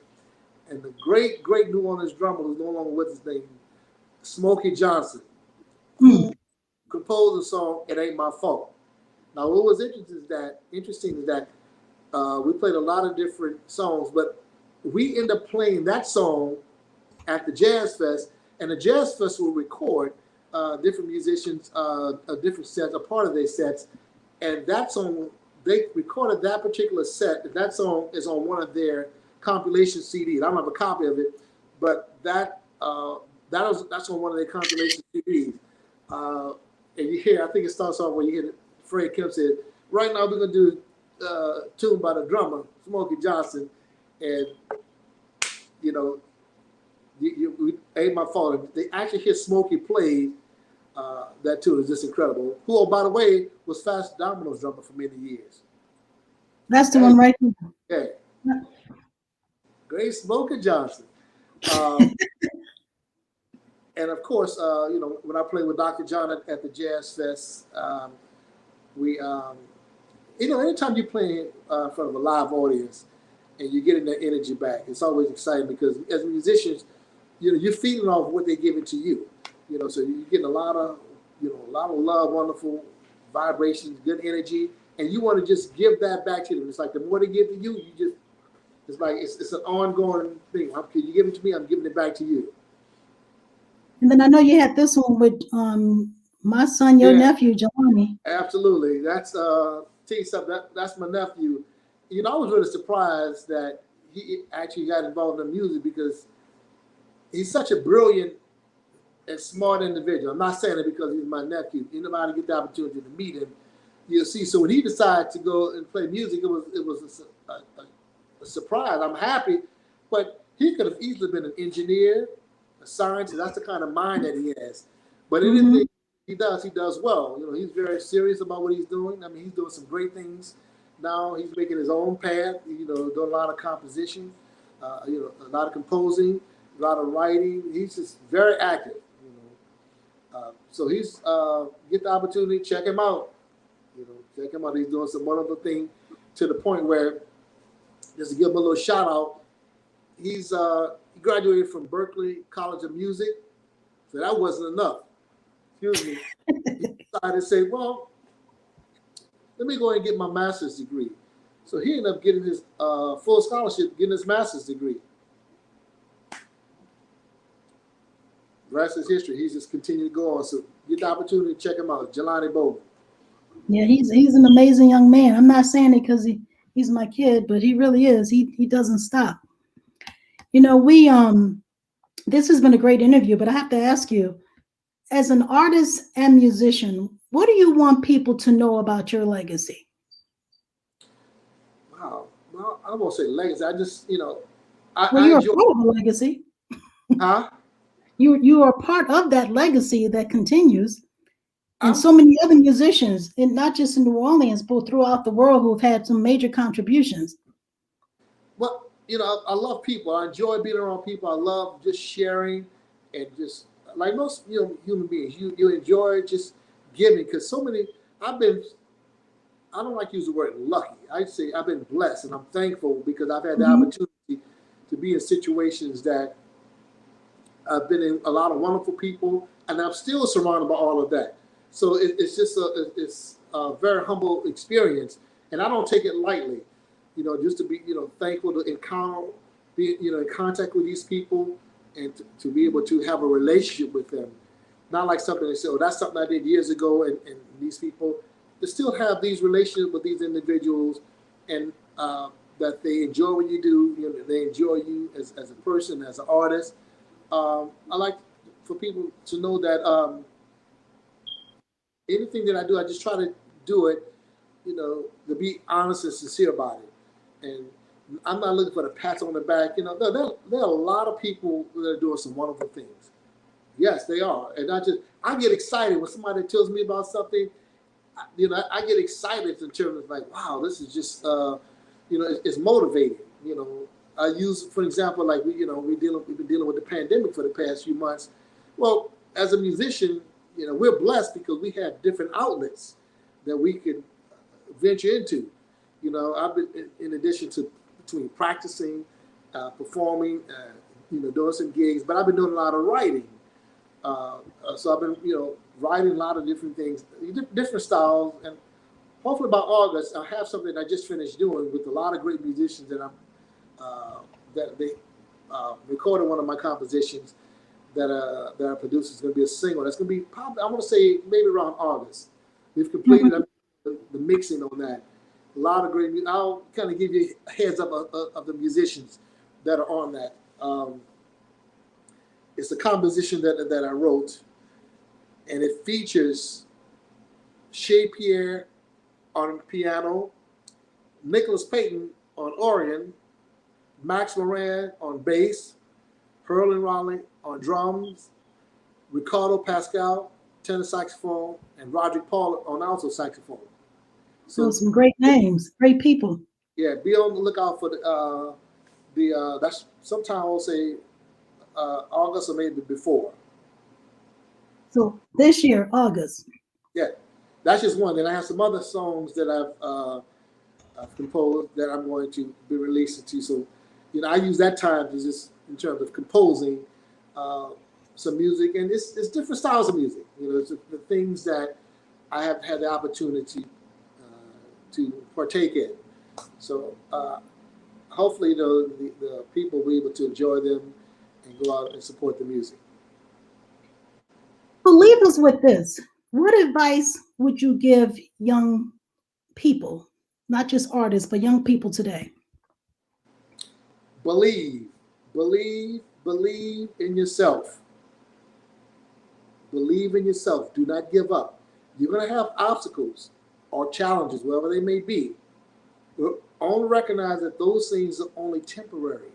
Speaker 2: and the great New Orleans drummer who's no longer with us, named Smokey Johnson, who composed the song "It Ain't My Fault." Now, what was interesting is that we played a lot of different songs, but we end up playing that song at the Jazz Fest, and the Jazz Fest will record different musicians, different sets, a part of their sets, and that song, they recorded that particular set. That song is on one of their compilation CDs. I don't have a copy of it, but that's on one of their compilation CDs. And you hear, I think it starts off where you hear Fred Kemp said, "Right now we're gonna do a tune by the drummer Smokey Johnson," and it ain't my fault. They actually hear Smokey play that tune. Is just incredible. Who, oh, by the way, was Fats Domino's drummer for many years.
Speaker 1: That's the one right here.
Speaker 2: Yeah. Great Smokey Johnson. And of course, when I played with Dr. John at the Jazz Fest, we, anytime you play in front of a live audience and you're getting that energy back, it's always exciting because as musicians, you're feeding off what they're giving to you. So you're getting a lot of love, wonderful vibrations, good energy, and you want to just give that back to them. It's like the more they give to you, it's an ongoing thing. Okay, you give it to me, I'm giving it back to you.
Speaker 1: And then I know you had this one with my son, your nephew, Jelani.
Speaker 2: Absolutely. That's tell you something. That's my nephew. I was really surprised that he actually got involved in music because he's such a brilliant and smart individual. I'm not saying it because he's my nephew. Anybody get the opportunity to meet him, you'll see. So when he decided to go and play music, it was a surprise. I'm happy, but he could have easily been an engineer, a scientist. That's the kind of mind that he has. But anything he does well. He's very serious about what he's doing. I mean, he's doing some great things now. He's making his own path. Doing a lot of composition, a lot of composing, a lot of writing. He's just very active. So he's get the opportunity, check him out. Check him out. He's doing some wonderful thing to the point where, just to give him a little shout out, he graduated from Berklee College of Music. So that wasn't enough. Excuse me. He decided to say, well, let me go and get my master's degree. So he ended up getting his full scholarship, getting his master's degree. The rest is history. He's just continued to go on. So get the opportunity to check him out, Jelani Bowman. Yeah,
Speaker 1: he's an amazing young man. I'm not saying it because he's my kid, but he really is. He doesn't stop. This has been a great interview, but I have to ask you, as an artist and musician, What do you want people to know about your legacy?
Speaker 2: Wow. Well, I won't say legacy. I just,
Speaker 1: Well,
Speaker 2: I
Speaker 1: you're a
Speaker 2: enjoy.
Speaker 1: part of a legacy.
Speaker 2: Huh?
Speaker 1: You are part of that legacy that continues, and
Speaker 2: I'm
Speaker 1: so many other musicians, and not just in New Orleans, but throughout the world, who have had some major contributions.
Speaker 2: well. I love people. I enjoy being around people. I love just sharing, and just like most human beings, you enjoy just giving because so many. I've been. I don't like to use the word lucky. I say I've been blessed, and I'm thankful because I've had the
Speaker 1: Mhm.
Speaker 2: opportunity to be in situations that I've been in a lot of wonderful people, and I'm still surrounded by all of that. So it's just it's a very humble experience, and I don't take it lightly. Just to be thankful to encounter, be in contact with these people, and to be able to have a relationship with them. Not like something they say, oh, that's something I did years ago, and these people to still have these relationships with these individuals, and that they enjoy what you do. They enjoy you as a person, as an artist. I like for people to know that anything that I do, I just try to do it, to be honest and sincere about it. And I'm not looking for the pats on the back. There are a lot of people that are doing some wonderful things. Yes, they are. And I get excited when somebody tells me about something. I get excited in terms of like, wow, this is just, it's motivating. I use, for example, like we've been dealing with the pandemic for the past few months. Well, as a musician, we're blessed because we have different outlets that we can venture into. I've been in addition to between practicing, performing, doing some gigs, but I've been doing a lot of writing. So I've been, writing a lot of different things, different styles, and hopefully by August I have something I just finished doing with a lot of great musicians that they recorded one of my compositions that I produced. Is going to be a single. That's going to be probably, I want to say maybe around August. We've completed
Speaker 1: Mhm.
Speaker 2: the mixing on that. A lot of great. I'll kind of give you a heads up of the musicians that are on that. It's a composition that I wrote, and it features Shea Pierre on piano, Nicholas Payton on organ, Max Moran on bass, Herlin Raleigh on drums, Ricardo Pascal tenor saxophone, and Roderick Paul on alto saxophone.
Speaker 1: So
Speaker 2: So
Speaker 1: some great names, great people.
Speaker 2: yeah, be on the lookout for the that's sometime I'll say August or maybe before.
Speaker 1: So this year, August.
Speaker 2: Yeah, that's just one. Then I have some other songs that I've composed that I'm going to be releasing to. So, I use that time to just in terms of composing uh, some music, and it's different styles of music. It's the things that I have had the opportunity to partake in. So, hopefully, the people will be able to enjoy them and go out and support the music.
Speaker 1: So leave us with this. What advice would you give young people, not just artists, but young people today?
Speaker 2: Believe, believe in yourself. Believe in yourself. Do not give up. You're going to have obstacles or challenges, wherever they may be. But only recognize that those things are only temporary.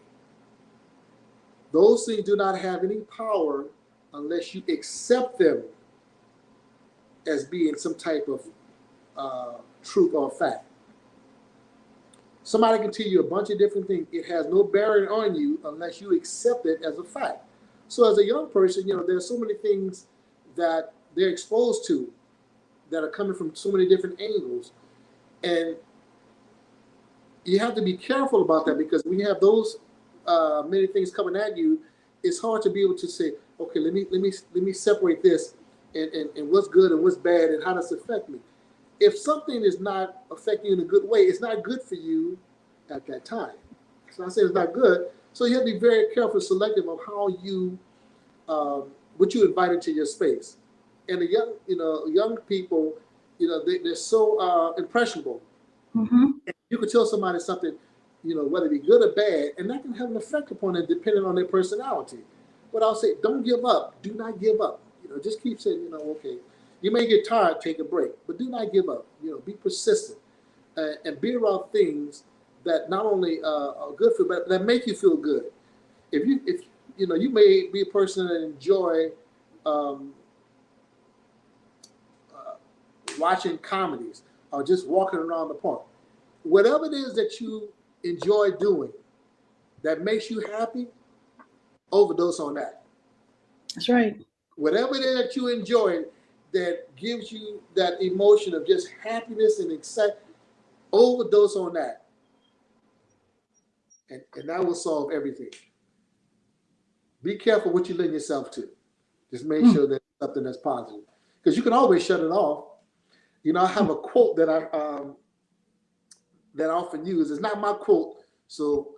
Speaker 2: Those things do not have any power unless you accept them as being some type of truth or fact. Somebody can tell you a bunch of different things. It has no bearing on you unless you accept it as a fact. So as a young person, there's so many things that they're exposed to that are coming from so many different angles. And you have to be careful about that because when you have those many things coming at you, it's hard to be able to say, okay, let me separate this and what's good and what's bad and how does it affect me. If something is not affecting you in a good way, it's not good for you at that time. So I say it's not good. So you have to be very careful, selective of how you, what you invite into your space. And the young people, they're so impressionable.
Speaker 1: Mm-hmm.
Speaker 2: You could tell somebody something, whether it be good or bad, and that can have an effect upon them depending on their personality. But I'll say, don't give up. Do not give up. Just keep saying, okay. You may get tired, take a break, but do not give up. Be persistent and be around things that not only are good for you, but that make you feel good. If you may be a person that enjoy watching comedies or just walking around the park. Whatever it is that you enjoy doing that makes you happy, overdose on that.
Speaker 1: That's right.
Speaker 2: Whatever it is that you enjoy that gives you that emotion of just happiness and excitement, overdose on that. And that will solve everything. Be careful what you lend yourself to. Just make sure that it's something that's positive. Because you can always shut it off. I have a quote that I often use. It's not my quote. So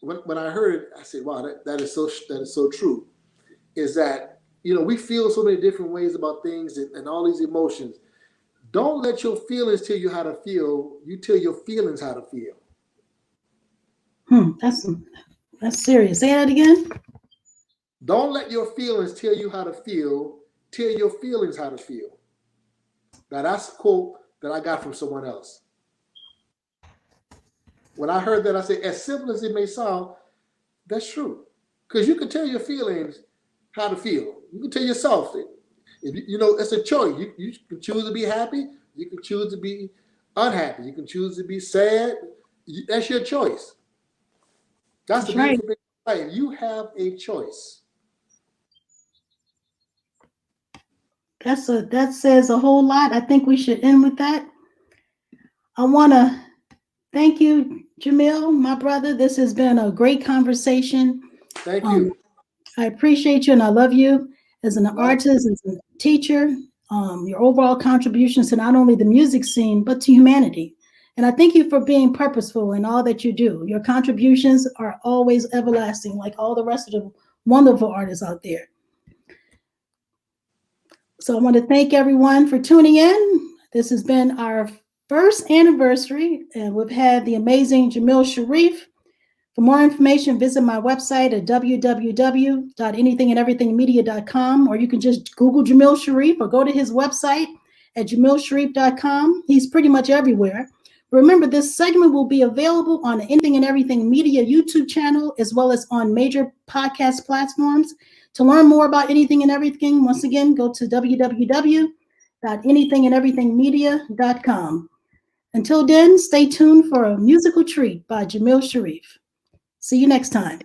Speaker 2: when I heard it, I said, wow, that is so true. Is that, we feel so many different ways about things and all these emotions. Don't let your feelings tell you how to feel. You tell your feelings how to feel.
Speaker 1: That's serious. Say that again.
Speaker 2: Don't let your feelings tell you how to feel. Tell your feelings how to feel. Now that's a quote that I got from someone else. When I heard that, I said, as simple as it may sound, that's true. Because you can tell your feelings how to feel. You can tell yourself. It's a choice. You can choose to be happy. You can choose to be unhappy. You can choose to be sad. That's your choice. That's the beautiful thing about life. You have a choice.
Speaker 1: That says a whole lot. I think we should end with that. I want to thank you, Jamil, my brother. This has been a great conversation.
Speaker 2: Thank you.
Speaker 1: I appreciate you and I love you as an artist, as a teacher, your overall contributions to not only the music scene, but to humanity. And I thank you for being purposeful in all that you do. Your contributions are always everlasting, like all the rest of the wonderful artists out there. So I want to thank everyone for tuning in. This has been our first anniversary, and we've had the amazing Jamil Sharif. For more information, visit my website at www.anythingandeverythingmedia.com, or you can just Google Jamil Sharif or go to his website at jamilsharif.com. He's pretty much everywhere. Remember, this segment will be available on the Anything and Everything Media YouTube channel, as well as on major podcast platforms. To learn more about anything and everything, once again, go to www.anythingandeverythingmedia.com. Until then, stay tuned for a musical treat by Jamil Sharif. See you next time.